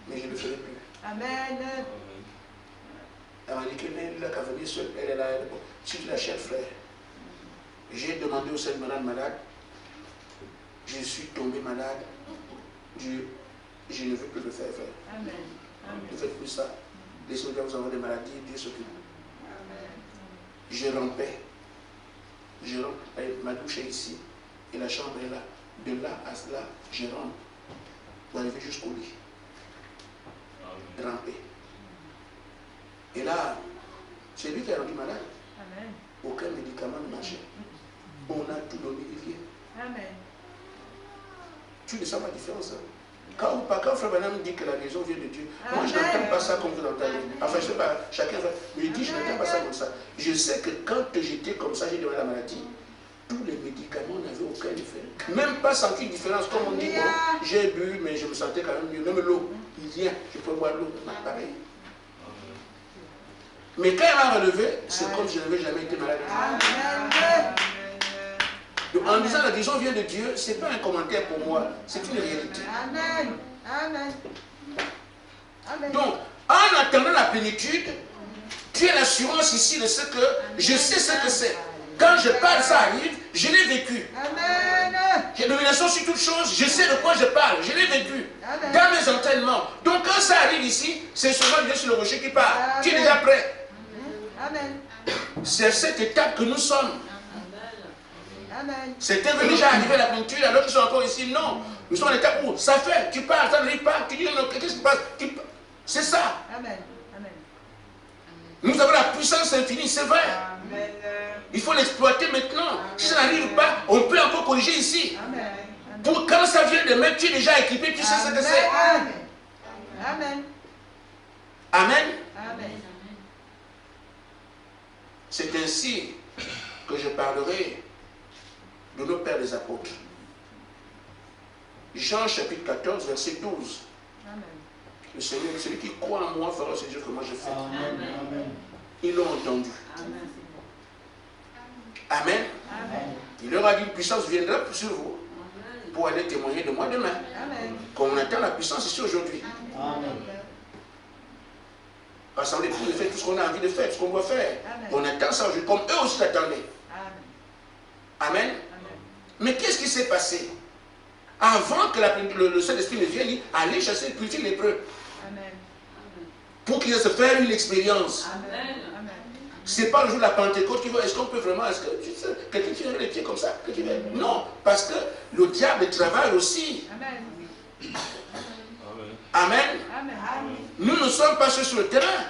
Mais je ne le ferai plus. Amen. Elle m'a dit qu'elle n'a qu'à venir seule. Elle est là. Si tu la cherches, frère. J'ai demandé au Seigneur malade. Je suis tombé malade. Dieu, je ne veux plus le faire, frère. Amen. Ne faites plus ça. Laissez-moi vous avoir des maladies, Dieu s'occupe. Je rampais. Ma douche est ici. Et la chambre est là. De là à cela, je rampe. Pour arriver jusqu'au lit. Ramper. Et là, c'est lui qui a rendu malade. Amen. Aucun médicament ne marchait. On a tout donné, il vient. Amen. Tu ne sens pas la différence. Hein? Quand Frère Branham dit que la guérison vient de Dieu, moi je Amen. n'entends pas ça comme vous l'entendez. Enfin, je ne sais pas, chacun va. Mais il dit, je n'entends pas ça comme ça. Je sais que quand j'étais comme ça, j'ai demandé la maladie, tous les médicaments n'avaient aucun effet. Même pas senti de différence. Comme on dit, bon, j'ai bu, mais je me sentais quand même mieux. Même l'eau, il vient, je peux boire l'eau, pareil. Mais quand elle m'a relevé, c'est comme si je n'avais jamais été malade. Amen. Donc, en disant la guérison vient de Dieu, ce n'est pas un commentaire pour moi, c'est une réalité. Amen. Amen. Amen. Donc, en attendant la plénitude, tu as l'assurance ici de ce que je sais ce que c'est. Quand je parle, ça arrive, je l'ai vécu. Amen. J'ai domination sur toute chose, je sais de quoi je parle, je l'ai vécu. Amen. Dans mes entraînements. Donc quand ça arrive ici, c'est seulement Dieu sur le rocher qui parle. Amen. Tu es déjà prêt. Amen. C'est cette étape que nous sommes. Amen. C'était déjà arrivé à la plénitude, alors qu'ils sont encore ici. Non. Nous sommes à l'étape où ça fait, tu parles, ça ne arrive pas, tu dis non, qu'est-ce qui se passe? C'est ça. Amen. Amen. Nous avons la puissance infinie, c'est vrai. Amen. Il faut l'exploiter maintenant. Si ça n'arrive pas, on peut encore corriger ici. Amen. Pour quand ça vient de mettre, tu es déjà équipé, tu sais ce que c'est. Amen. Amen. Amen. Amen. C'est ainsi que je parlerai de nos pères les apôtres. Jean chapitre 14, verset 12. Amen. Le Seigneur, celui qui croit en moi fera ce que moi je fais. Amen. Amen. Ils l'ont entendu. Amen. Amen. Amen. Il leur a dit, une puissance viendra sur vous pour aller témoigner de moi demain. Amen. Comme on attend la puissance ici aujourd'hui. Amen. Rassembler pour faire tout ce qu'on a envie de faire, tout ce qu'on doit faire. Amen. On attend ça aujourd'hui, comme eux aussi l'attendaient. Amen. Amen. Mais qu'est-ce qui s'est passé? Avant que le Saint-Esprit ne vienne, il allait chasser, purifier les lépreux. Amen. Pour qu'ils aient se faire une expérience. Amen. Amen. Ce n'est pas le jour de la Pentecôte qui va, est-ce qu'on peut vraiment, est-ce que tu sais, quelqu'un qui vient les pieds comme ça, non, parce que le diable travaille aussi. Amen. Amen. Amen. Nous ne sommes pas sur le terrain.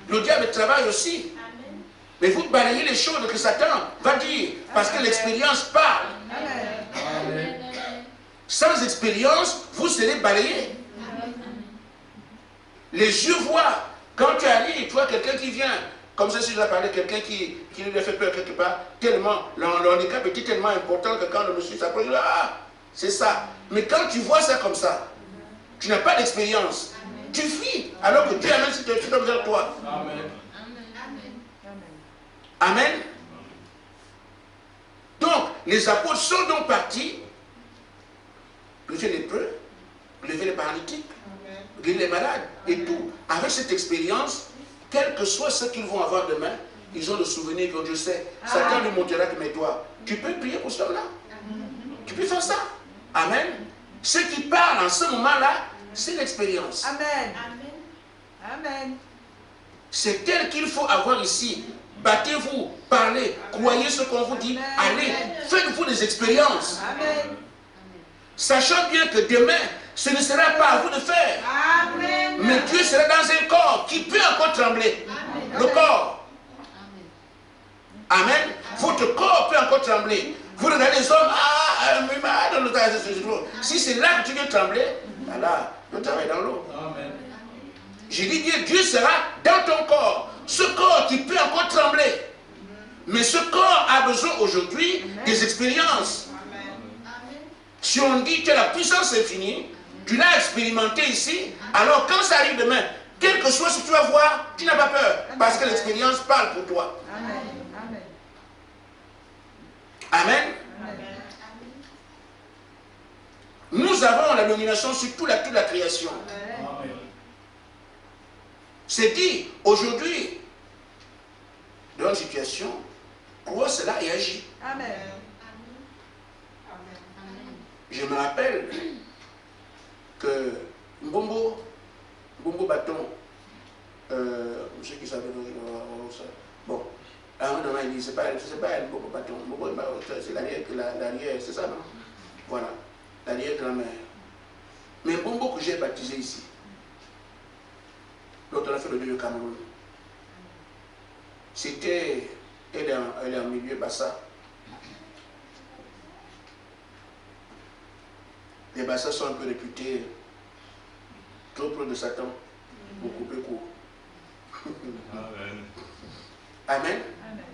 Le diable travaille aussi. Mais vous balayez les choses que Satan va dire, parce que l'expérience parle. Amen. Sans expérience, vous serez balayés. Les yeux voient. Quand tu arrives, tu vois quelqu'un qui vient, comme ça, si je dois parler de quelqu'un qui lui a fait peur quelque part, tellement, le handicap était tellement important que quand le monsieur s'approche, ah, c'est ça. Mais quand tu vois ça comme ça, tu n'as pas d'expérience. Tu fuis, alors que Dieu amène cette expérience vers toi. Amen. Amen. Donc, les apôtres sont donc partis, purifier les lépreux, lever les paralytiques, guérir les malades et tout. Avec cette expérience, quel que soit ce qu'ils vont avoir demain, ils ont le souvenir que Dieu sait. Satan lui montrera que, mais toi, tu peux prier pour cela. Tu peux faire ça. Amen. Ce qui parle en ce moment-là, c'est l'expérience. Amen. Amen. C'est tel qu'il faut avoir ici. Battez-vous, parlez, croyez ce qu'on vous dit, allez, faites-vous des expériences. Amen. Sachant bien que demain, ce ne sera pas à vous de faire. Amen. Mais Dieu sera dans un corps qui peut encore trembler. Le corps. Amen. Votre corps peut encore trembler. Vous regardez les hommes, si c'est là que tu veux trembler, voilà, le travail dans l'eau. Je dis bien, Dieu sera dans ton corps. Ce corps qui peut encore trembler. Mais ce corps a besoin aujourd'hui des expériences. Si on dit que tu as la puissance infinie, tu l'as expérimenté ici, alors quand ça arrive demain, quel que soit ce que tu vas voir, tu n'as pas peur. Parce que l'expérience parle pour toi. Amen. Amen. Nous avons la domination sur toute la création. C'est dit, aujourd'hui, dans une situation, crois cela et agis. Amen. Je me rappelle que Mbombo Bâton, monsieur qui s'appelle, bon, à un moment il dit, c'est pas elle, Mbombo Bâton, c'est l'arrière, c'est ça, non? Voilà, l'arrière grand-mère. Mais Mbombo que j'ai baptisé ici, l'autre on a fait le lieu au Cameroun. C'était, elle est en milieu Bassa. Les Bassas sont un peu réputés, trop près de Satan, beaucoup plus court. Amen. Amen. Amen.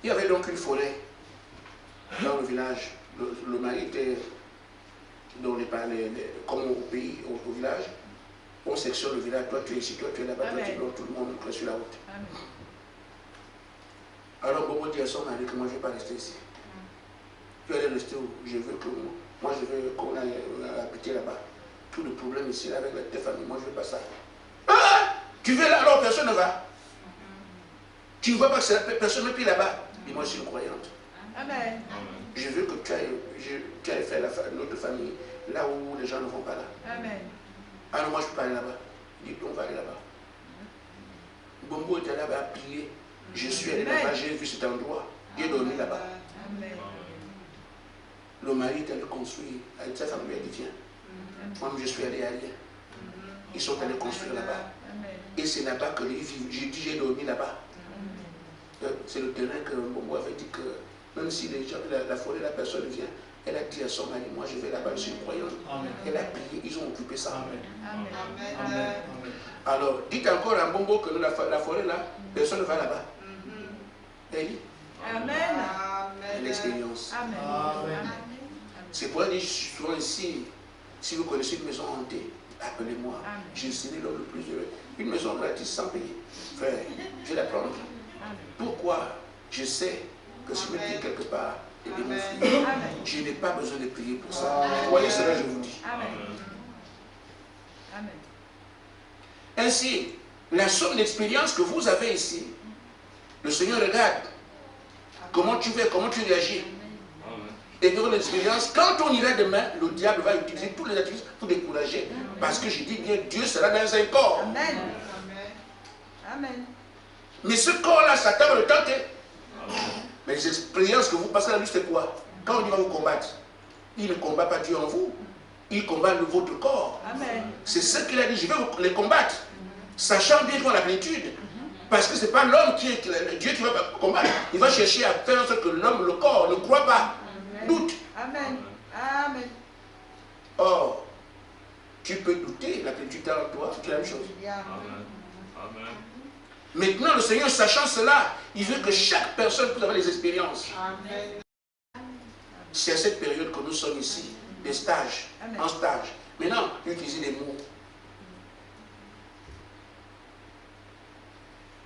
Il y avait donc une forêt dans le village. Le mari était, comme au pays, au village, On sectionne le village, toi tu es ici, toi tu es là-bas, toi tu es là, tout le monde est sur la route. Amen. Alors Bobo dit à son mari que moi je ne vais pas rester ici. Tu allais rester où? Je veux que moi je veux qu'on aille habiter là-bas. Tout le problème ici là, avec tes familles, moi je ne veux pas ça. Ah, tu veux là, alors personne ne va. Tu ne vois pas que personne ne prie là-bas. Et moi je suis une croyante. Amen. Je veux que tu ailles faire notre famille là où les gens ne vont pas là. Amen. Alors moi je peux pas aller là-bas. Il dit on va aller là-bas. Bombo était là-bas à prier. Je suis allé là-bas, j'ai vu cet endroit. J'ai dormi là-bas. Amen. Le mari est allé construire. Avec sa famille, elle dit viens. Moi je suis allé à rien. Ils sont allés construire là-bas. Et c'est là-bas que les vivent. J'ai dit j'ai dormi là-bas. C'est le terrain que Bombo avait dit que même si les gens, la forêt, la personne vient, elle a dit à son mari, moi je vais là-bas, je suis croyante. Elle a prié, ils ont occupé ça. Amen. Amen. Alors, dites encore à Bombo que la forêt là, personne ne va là-bas. Elle dit, Amen. l'expérience. Amen. Amen. C'est pour ça que je suis souvent ici, si vous connaissez une maison hantée, appelez-moi. Je serai l'homme le plus heureux. Une maison gratuite sans payer. Frère, je vais la prendre. Pourquoi? Je sais que si je me dis quelque part, et de mon fils, je n'ai pas besoin de prier pour ça. Voyez cela, je vous dis. Amen. Amen. Ainsi, la somme d'expérience que vous avez ici, le Seigneur regarde comment tu fais, comment tu réagis. Et dans l'expérience, quand on ira demain, le diable va utiliser tous les attributs pour décourager. Parce que je dis bien, Dieu sera dans un corps. Amen. Amen. Mais ce corps-là, Satan va le tenter. Mais les expériences que vous passez à la lutte, c'est quoi? Quand on va vous combattre, il ne combat pas Dieu en vous. Il combat votre corps. Amen. C'est ce qu'il a dit, je vais les combattre. Sachant bien qu'on a la plénitude. Parce que ce n'est pas l'homme qui est Dieu qui va combattre. Il va chercher à faire en sorte que l'homme, le corps, ne croit pas. Doute. Amen. Amen. Or, tu peux douter, la plénitude en toi, c'est la même chose. Amen. Maintenant, le Seigneur, sachant cela, il veut que chaque personne puisse avoir des expériences. C'est à cette période que nous sommes ici, des stages, en stage. Maintenant, utilisez les mots.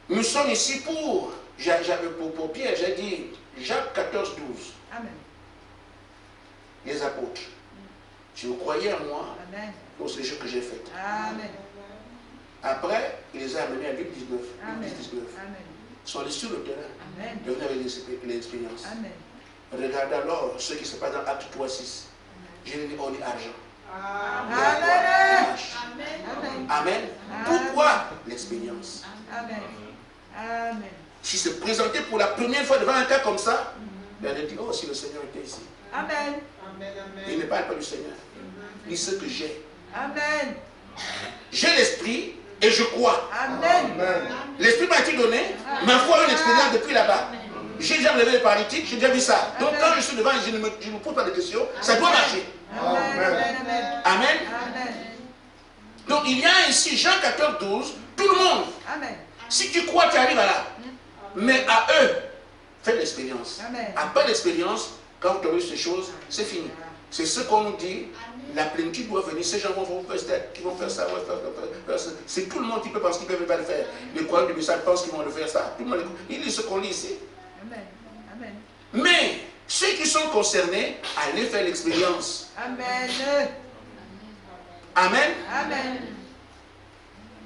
Nous sommes ici pour Pierre, j'ai dit Jacques 14, 12. Amen. Les apôtres. Si vous croyez en moi, Amen. c'est les choses que j'ai faites. Amen. Après, il les a amenés à Luc 19. Amen. Luc 19. Amen. Ils sont allés sur le terrain. Amen. Devenus avec l'expérience. Amen. Regardez alors ce qui se passe dans Acte 3, 6. Je n'ai ni argent. Amen. Amen. Amen. Pourquoi? L'expérience. Amen. Amen. Si se présenter pour la première fois devant un cas comme ça, elle dit, oh, si le Seigneur était ici. Amen. Il ne parle pas du Seigneur. Il dit ce que j'ai. Amen. J'ai l'esprit et je crois. Amen. L'esprit m'a été donné, ma foi a une expérience depuis là-bas. J'ai déjà levé les paralytiques, j'ai déjà vu ça. Donc quand je suis devant, je ne me pose pas de questions, ça doit marcher. Amen. Amen. Amen. Donc il y a ici, Jean 14, 12, tout le monde. Amen. Si tu crois, tu arrives à là. Mais à eux, faites l'expérience. Amen. Après l'expérience, quand tu as vu ces choses, c'est fini. C'est ce qu'on nous dit. La plénitude doit venir. Ces gens vont faire ça, qui vont faire ça, vont faire ça. C'est tout le monde qui peut penser qu'ils ne peuvent pas le faire. Les croyants du message pensent qu'ils vont le faire ça. Tout le monde, il dit ce qu'on lit ici. Amen. Amen. Mais ceux qui sont concernés, allez faire l'expérience. Amen. Amen. Amen.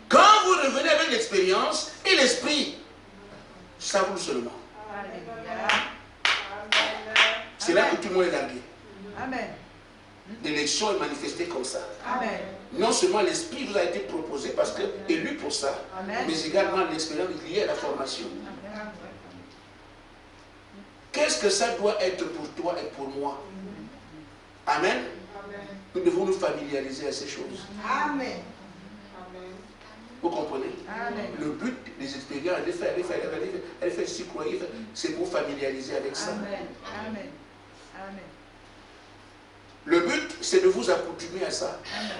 Quand vous revenez avec l'expérience et l'esprit, ça roule seulement. Alléluia. C'est là que tout le monde est largué. Amen. L'élection est manifestée comme ça. Amen. Non seulement l'esprit vous a été proposé parce que élu pour ça, Amen. mais également l'expérience liée à la formation. Qu'est-ce que ça doit être pour toi et pour moi? Amen. Nous devons nous familiariser à ces choses. Amen. Vous comprenez? Amen. Le but des expériences, elle fait si croire, c'est pour familiariser avec ça. Amen. Amen. Amen. Le but, c'est de vous accoutumer à ça. Amen.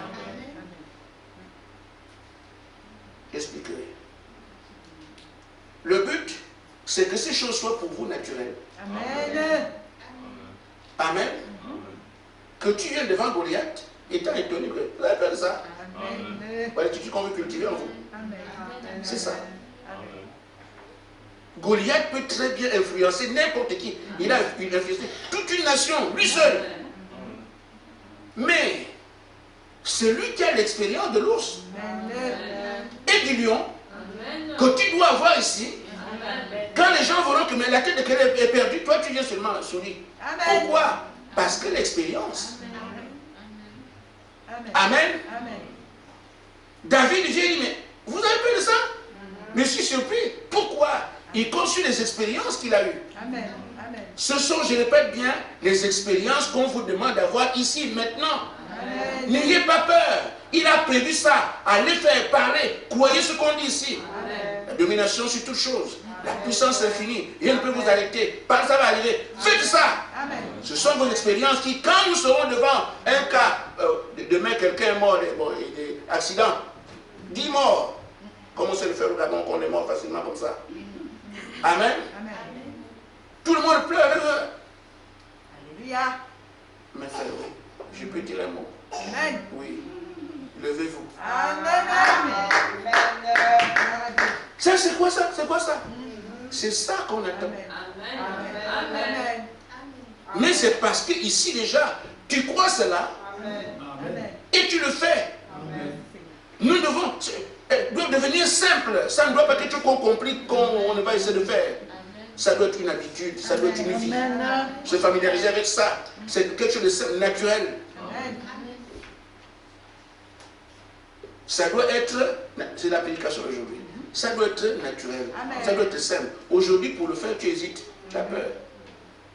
J'expliquerai. Le but, c'est que ces choses soient pour vous naturelles. Amen. Amen. Que tu viennes devant Goliath, étant étonné que vous avez peur de ça. Amen. Voilà l'attitude qu'on veut cultiver en vous. Amen. C'est ça. Amen. Goliath peut très bien influencer n'importe qui. Il a influencé toute une nation, lui seul. Mais celui qui a l'expérience de l'ours et du lion, que tu dois avoir ici, quand les gens verront que mais la tête de quelqu'un est perdue, toi tu viens seulement sourire. Pourquoi? Parce que l'expérience. Amen. David vient et dit, mais vous avez peur de ça? Mais je suis surpris. Pourquoi? Il compte sur les expériences qu'il a eues. Amen. Ce sont, je répète bien, les expériences qu'on vous demande d'avoir ici, maintenant. N'ayez pas peur. Il a prévu ça. Allez faire parler. Croyez ce qu'on dit ici. Amen. La domination sur toute chose. La puissance infinie. Rien ne peut vous arrêter. Par ça va arriver. Faites ça. Amen. Ce sont vos expériences qui, quand nous serons devant un cas, demain quelqu'un est mort, des accidents, 10 morts. Comment c'est le faire au Gabon qu'on est mort facilement comme ça? Amen. Amen. Tout le monde pleure. Alléluia. Mais frère, je peux dire un mot. Amen. Oui. Levez-vous. Amen. Ça, c'est quoi ça? C'est quoi ça? C'est ça qu'on attend. Amen. Mais c'est parce que ici déjà, tu crois cela et tu le fais. Nous devons doit devenir simple. Ça ne doit pas être trop compliqué qu'on ne va essayer de faire. Ça doit être une habitude, ça doit être une vie. Se familiariser avec ça. C'est quelque chose de simple, naturel. Ça doit être, c'est l'application aujourd'hui. Ça doit être naturel. Ça doit être simple. Aujourd'hui, pour le faire, tu hésites, tu as peur.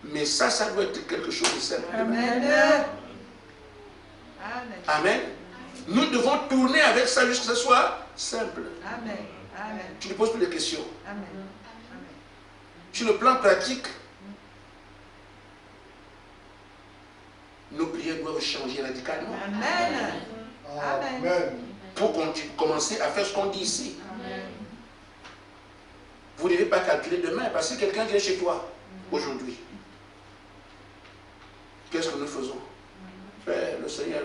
Mais ça doit être quelque chose de simple. Amen. Amen. Nous devons tourner avec ça jusqu'à ce que ce soit simple. Amen. Amen. Tu ne poses plus de questions. Amen. Sur le plan pratique, nos prières doivent changer radicalement. Amen. Amen. Pour commencer à faire ce qu'on dit ici. Vous ne devez pas calculer demain, parce que quelqu'un vient chez toi aujourd'hui. Qu'est-ce que nous faisons? Frère, le Seigneur,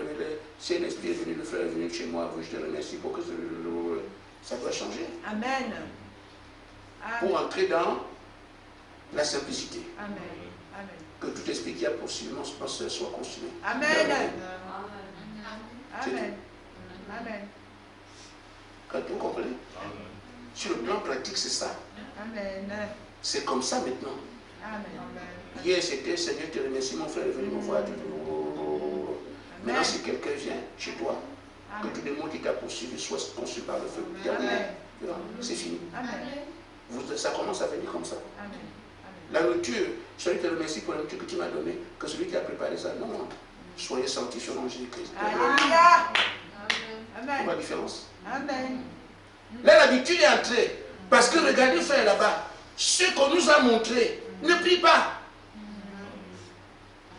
si un esprit est venu, le frère est venu chez moi, je te remercie pour que ça doit changer. Amen. Pour entrer dans la simplicité. Amen. Amen. Que tout esprit qui a possiblement ce penseur soit consumé. Amen. Amen. Amen. Quand vous comprenez? Sur le plan pratique, c'est ça. Amen. C'est comme ça maintenant. Amen. Hier, c'était Seigneur, je te remercie, mon frère est venu me voir. Maintenant, si quelqu'un vient chez toi, que tout le monde qui t'a poursuivi soit conçu par le feu. C'est fini. Amen. Ça commence à venir comme ça. Amen. La nourriture, celui qui te remercie pour la nourriture que tu m'as donnée, que celui qui a préparé ça, non, non. Soyez sanctifiés au nom de Jésus-Christ. Alléluia. C'est Amen. la différence. Amen. Là, l'habitude est entrée. Parce que regardez, frère, là-bas, ce qu'on nous a montré, ne prie pas.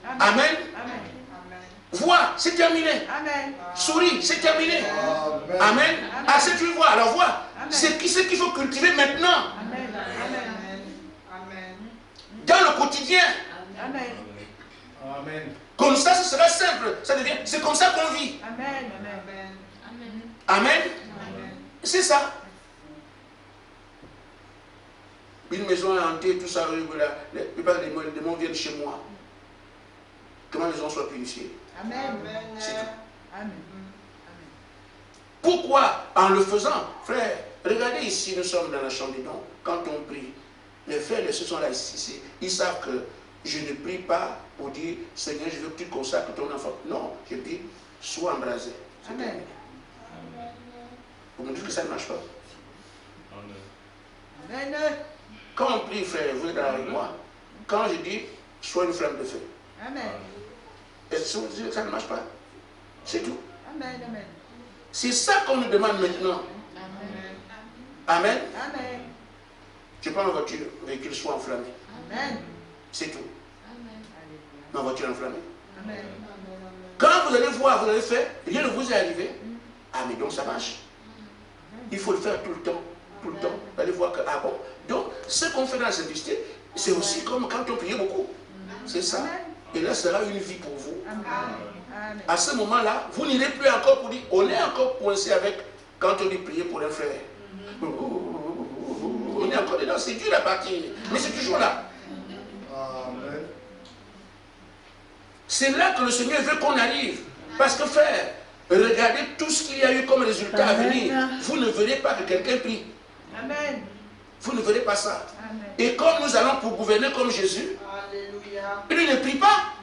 Amen. Amen. Vois, c'est terminé. Amen. Souris, c'est terminé. Amen. Amen. Ah, si tu veux voir, alors vois. C'est ce qu'il faut cultiver maintenant. Amen. Amen. Dans le quotidien. Amen. Amen. Comme ça, ce sera simple. Ça devient. C'est comme ça qu'on vit. Amen. Amen. C'est ça. Une maison hantée, tout ça, la plupart des démons viennent chez moi. Que ma maison soit purifiée. Amen. C'est tout. Amen. Pourquoi? En le faisant, frère, regardez ici, nous sommes dans la chambre des dons. Quand on prie, les frères et les sœurs sont là ici. Ils savent que je ne prie pas pour dire Seigneur, je veux que tu consacres ton enfant. Non, je dis sois embrasé. Amen. Vous me dites que ça ne marche pas. Amen. Quand on prie, frère, vous êtes avec moi. Quand je dis sois une flamme de feu, Amen. est-ce que vous dites que ça ne marche pas? C'est tout. Amen. Amen. C'est ça qu'on nous demande maintenant. Amen. Amen. Je prends ma voiture, le véhicule soit enflammé. Amen. C'est tout. Alléluia. Ma voiture enflammée. Amen. Quand vous allez voir, vous allez faire, rien ne vous est arrivé. Ah, mais donc ça marche. Il faut le faire tout le temps. Tout le temps. Vous allez voir que, ah bon. Donc, ce qu'on fait dans la simplicité, c'est aussi comme quand on priait beaucoup. C'est ça. Et là sera une vie pour vous. Amen. À ce moment-là, vous n'irez plus encore pour dire, on est encore coincé avec, quand on dit prier pour un frère. On est encore dedans, c'est dur à partir, mais c'est toujours là. Amen. C'est là que le Seigneur veut qu'on arrive. Parce que frère, regardez tout ce qu'il y a eu comme résultat à venir. Vous ne verrez pas que quelqu'un prie. Amen. Vous ne verrez pas ça. Amen. Et comme nous allons pour gouverner comme Jésus, Alléluia. lui ne prie pas.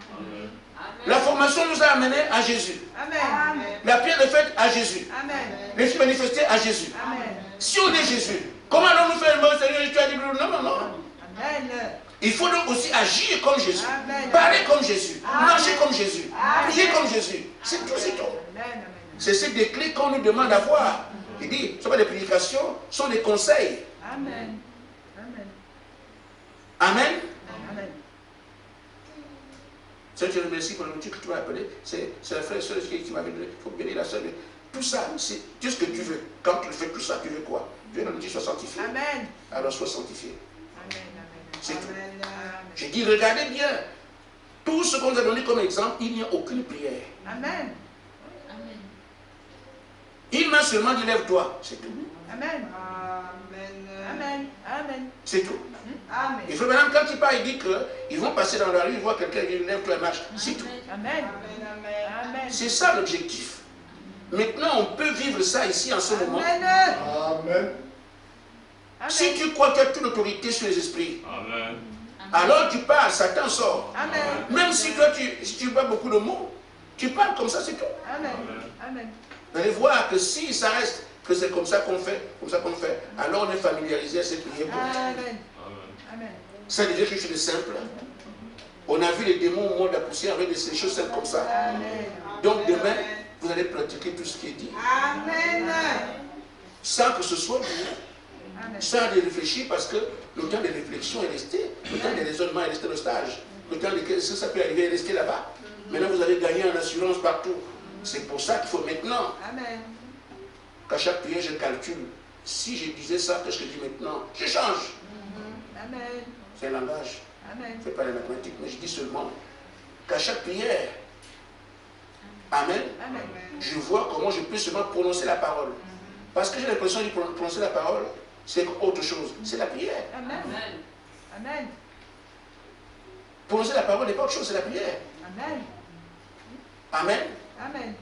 La formation nous a amenés à Jésus. Amen. La prière est faite à Jésus. Amen. Les manifestés à Jésus. Amen. Si on est Jésus, comment allons-nous faire le bon Seigneur? Tu as dit non, non, non. Amen. Il faut donc aussi agir comme Jésus. Amen. Parler comme Jésus. Amen. Marcher comme Jésus. Amen. Prier comme Jésus. C'est tout, c'est tout. Amen. C'est ces déclics qu'on nous demande d'avoir. Il dit, ce ne sont pas des prédications, ce sont des conseils. Amen. Amen. Amen. Amen. Seigneur, je te remercie pour le métier que tu m'as appelé. C'est la frère et soeur qui m'avait donné. Il faut bénir la soeur. Tout ça, c'est tout ce que tu veux. Quand tu fais tout ça, tu veux quoi? Tu veux que tu sois sanctifié. Amen. Alors sois sanctifié. Amen. C'est tout. Amen. Je dis, regardez bien. Tout ce qu'on nous a donné comme exemple, il n'y a aucune prière. Amen. Il m'a seulement dit, lève-toi. C'est tout. Amen. Amen. Amen. C'est tout. Amen. Il faut maintenant, quand il parle, il dit qu'ils vont passer dans la rue, ils voient quelqu'un, il dit, lève-toi et marche. C'est tout. Amen. Amen. C'est ça l'objectif. Maintenant, on peut vivre ça ici en ce moment. Amen. Amen. Si tu crois qu'il y a toute l'autorité sur les esprits, Amen. alors tu parles, Satan sort. Amen. Même si toi, si tu parles beaucoup de mots, tu parles comme ça, c'est tout. Amen. Amen. Vous allez voir que si ça reste, que c'est comme ça qu'on fait, alors on est familiarisé à ces prières. Amen. Amen. Ça veut dire quelque chose de simple. On a vu les démons au monde de la poussière avec des choses simples comme ça. Amen. Donc demain, vous allez pratiquer tout ce qui est dit. Amen. Sans que ce soit dit, Amen. sans de réfléchir, parce que le temps de réflexion est resté, le temps de raisonnement est resté au stage, le temps de ça peut arriver est resté là-bas. Maintenant, vous avez gagné en assurance partout. C'est pour ça qu'il faut maintenant Amen. qu'à chaque prière, je calcule. Si je disais ça, qu'est-ce que je dis maintenant? Je change. Amen. C'est un langage. Amen. Je ne fais pas les mathématiques, mais je dis seulement qu'à chaque prière, Amen, Amen. je vois comment je peux seulement prononcer la parole. Parce que j'ai l'impression de prononcer la parole, c'est autre chose. C'est la prière. Amen. Amen. Prononcer la parole n'est pas autre chose, c'est la prière. Amen. Amen. Amen.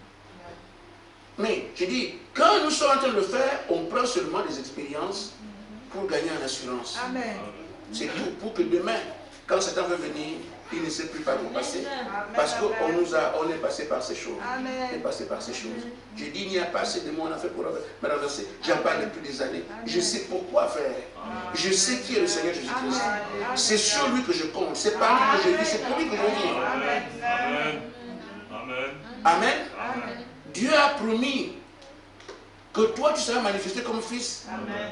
Mais je dis, quand nous sommes en train de le faire, on prend seulement des expériences pour gagner en assurance. Amen. C'est tout pour que demain, quand Satan veut venir, il ne sait plus par où passer. Parce qu'on est passé par ces choses. Amen. On est passé par ces choses. Je dis, il n'y a pas assez de mots, on a fait pour me renverser. J'en parle depuis des années. Je sais pourquoi faire. Je sais qui est le Seigneur Jésus-Christ. C'est sur lui que je compte. C'est par lui que je vis. C'est pour lui que je vis. Amen. Amen. Amen. Amen. Dieu a promis que toi, tu seras manifesté comme fils. Amen.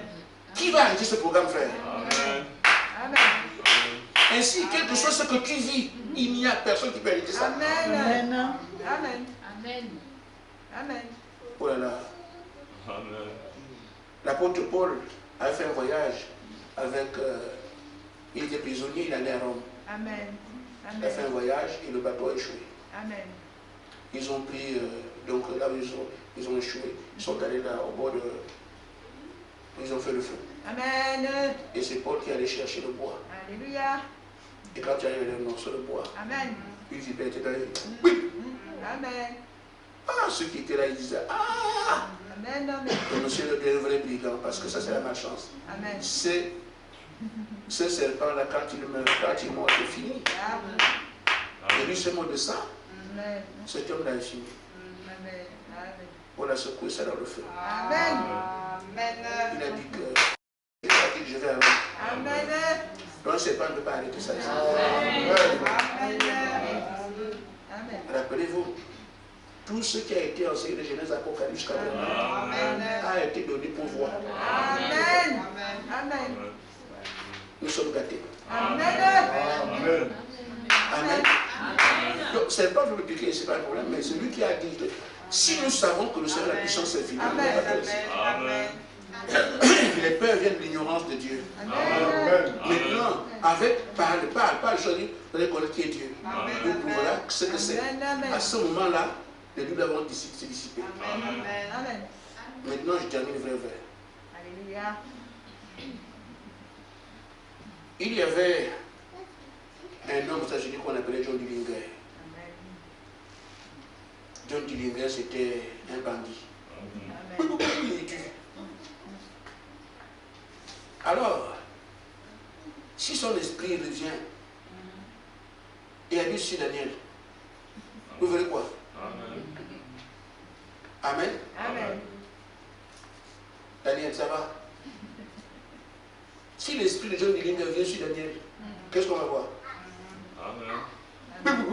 Qui va arrêter ce programme, frère? Amen. Amen. Ainsi, quel que soit ce que tu vis, il n'y a personne qui peut arrêter ça. Amen. Amen. Amen. Amen. Oh là là. Amen. L'apôtre Paul a fait un voyage avec... il était prisonnier, il allait à Rome. Amen. Il a fait un voyage et le bateau a échoué. Amen. Ils ont pris... donc là où ils ont échoué, ils sont allés là au bord de... Ils ont fait le feu. Amen. Et c'est Paul qui allait chercher le bois. Alléluia. Et quand il arrive le morceau de bois, Amen. il dit, ben, t'es allé. Oui. Amen. Ah, ceux qui étaient là, ils disaient, ah, Amen. Amen. le monsieur est un vrai brigand, parce que ça c'est la malchance. Amen. C'est ce serpent-là, quand il meurt, quand il mort, c'est fini. Amen. Et lui, ce mot de ça, Amen. cet homme-là est fini. Amen. Amen. On a secoué ça dans le feu. Amen. Il a dit que c'est pas que je vais avant. Amen. Donc, le serpent ne peut pas arrêter ça. Amen. Amen. Rappelez-vous, tout ce qui a été enseigné de Genèse à Apocalypse jusqu'à maintenant a été donné pour voir. Amen. Amen. Nous sommes gâtés. Amen. Amen. Amen. Donc, c'est pas vous expliquer, c'est pas un problème, mais c'est lui qui a dit que si nous savons que le Seigneur de la puissance est fini, Amen. on va faire ça. Amen. Les peurs viennent de l'ignorance de Dieu. Amen. Maintenant, avec par le choix, vous allez connaître qui est Dieu. Vous voilà ce que c'est. À ce moment-là, les doubles vont se dissiper. Amen. Maintenant, je termine vrai. Alléluia. Il y avait un homme aux États-Unis qu'on appelait John Dillinger. John Dillinger, c'était un bandit. Il tue. Alors, si son esprit revient et habite sur Daniel, vous verrez quoi? Amen. Amen. Daniel, ça va? Si l'esprit de John Dillinger vient sur Daniel, qu'est-ce qu'on va voir? Amen.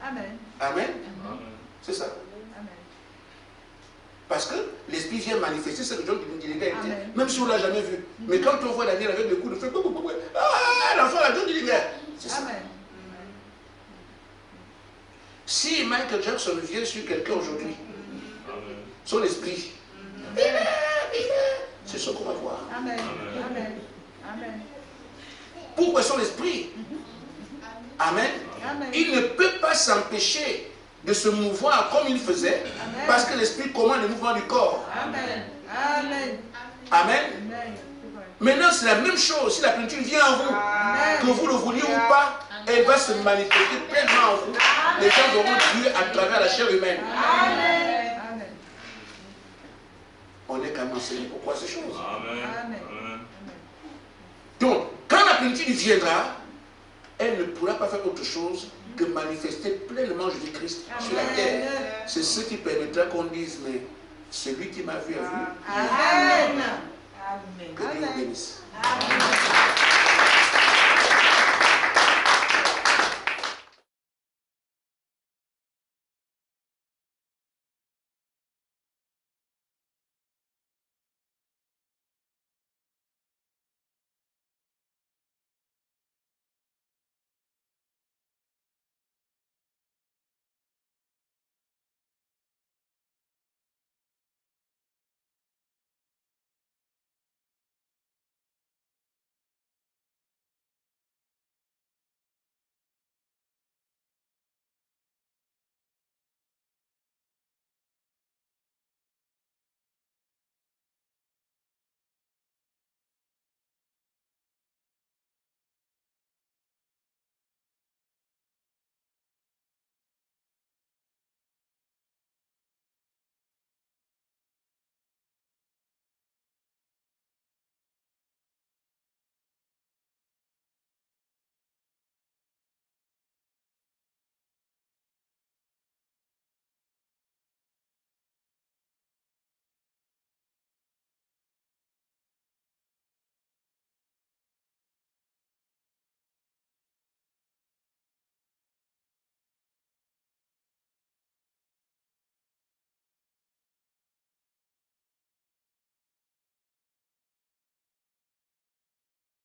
Amen. Amen. Amen. C'est ça. Amen. Parce que l'esprit vient manifester ce que John Dillinger était, Amen. même si on ne l'a jamais vu. Mais quand on voit Daniel avec le coup de feu, ah, l'enfant a John Dillinger. C'est ça. Amen. Si Michael Jackson vient sur quelqu'un aujourd'hui, Amen. son esprit, c'est ce qu'on va voir. Amen. Amen. Amen. Pourquoi son esprit? Amen. Amen. Il ne peut pas s'empêcher de se mouvoir comme il faisait, Amen. parce que l'esprit commande le mouvement du corps. Amen. Amen. Amen. Amen. Maintenant, c'est la même chose. Si la plénitude vient en vous, Amen. que vous le vouliez ou pas, elle va se manifester pleinement en vous. Les gens verront Dieu à travers la chair humaine. Amen. Amen. On est quand même enseigné pourquoi ces choses. Amen. Amen. Amen. Donc, quand la plénitude viendra, elle ne pourra pas faire autre chose que manifester pleinement Jésus-Christ sur la terre. C'est ce qui permettra qu'on dise, mais celui qui m'a vu a vu. Amen. Que Dieu vous bénisse. Amen.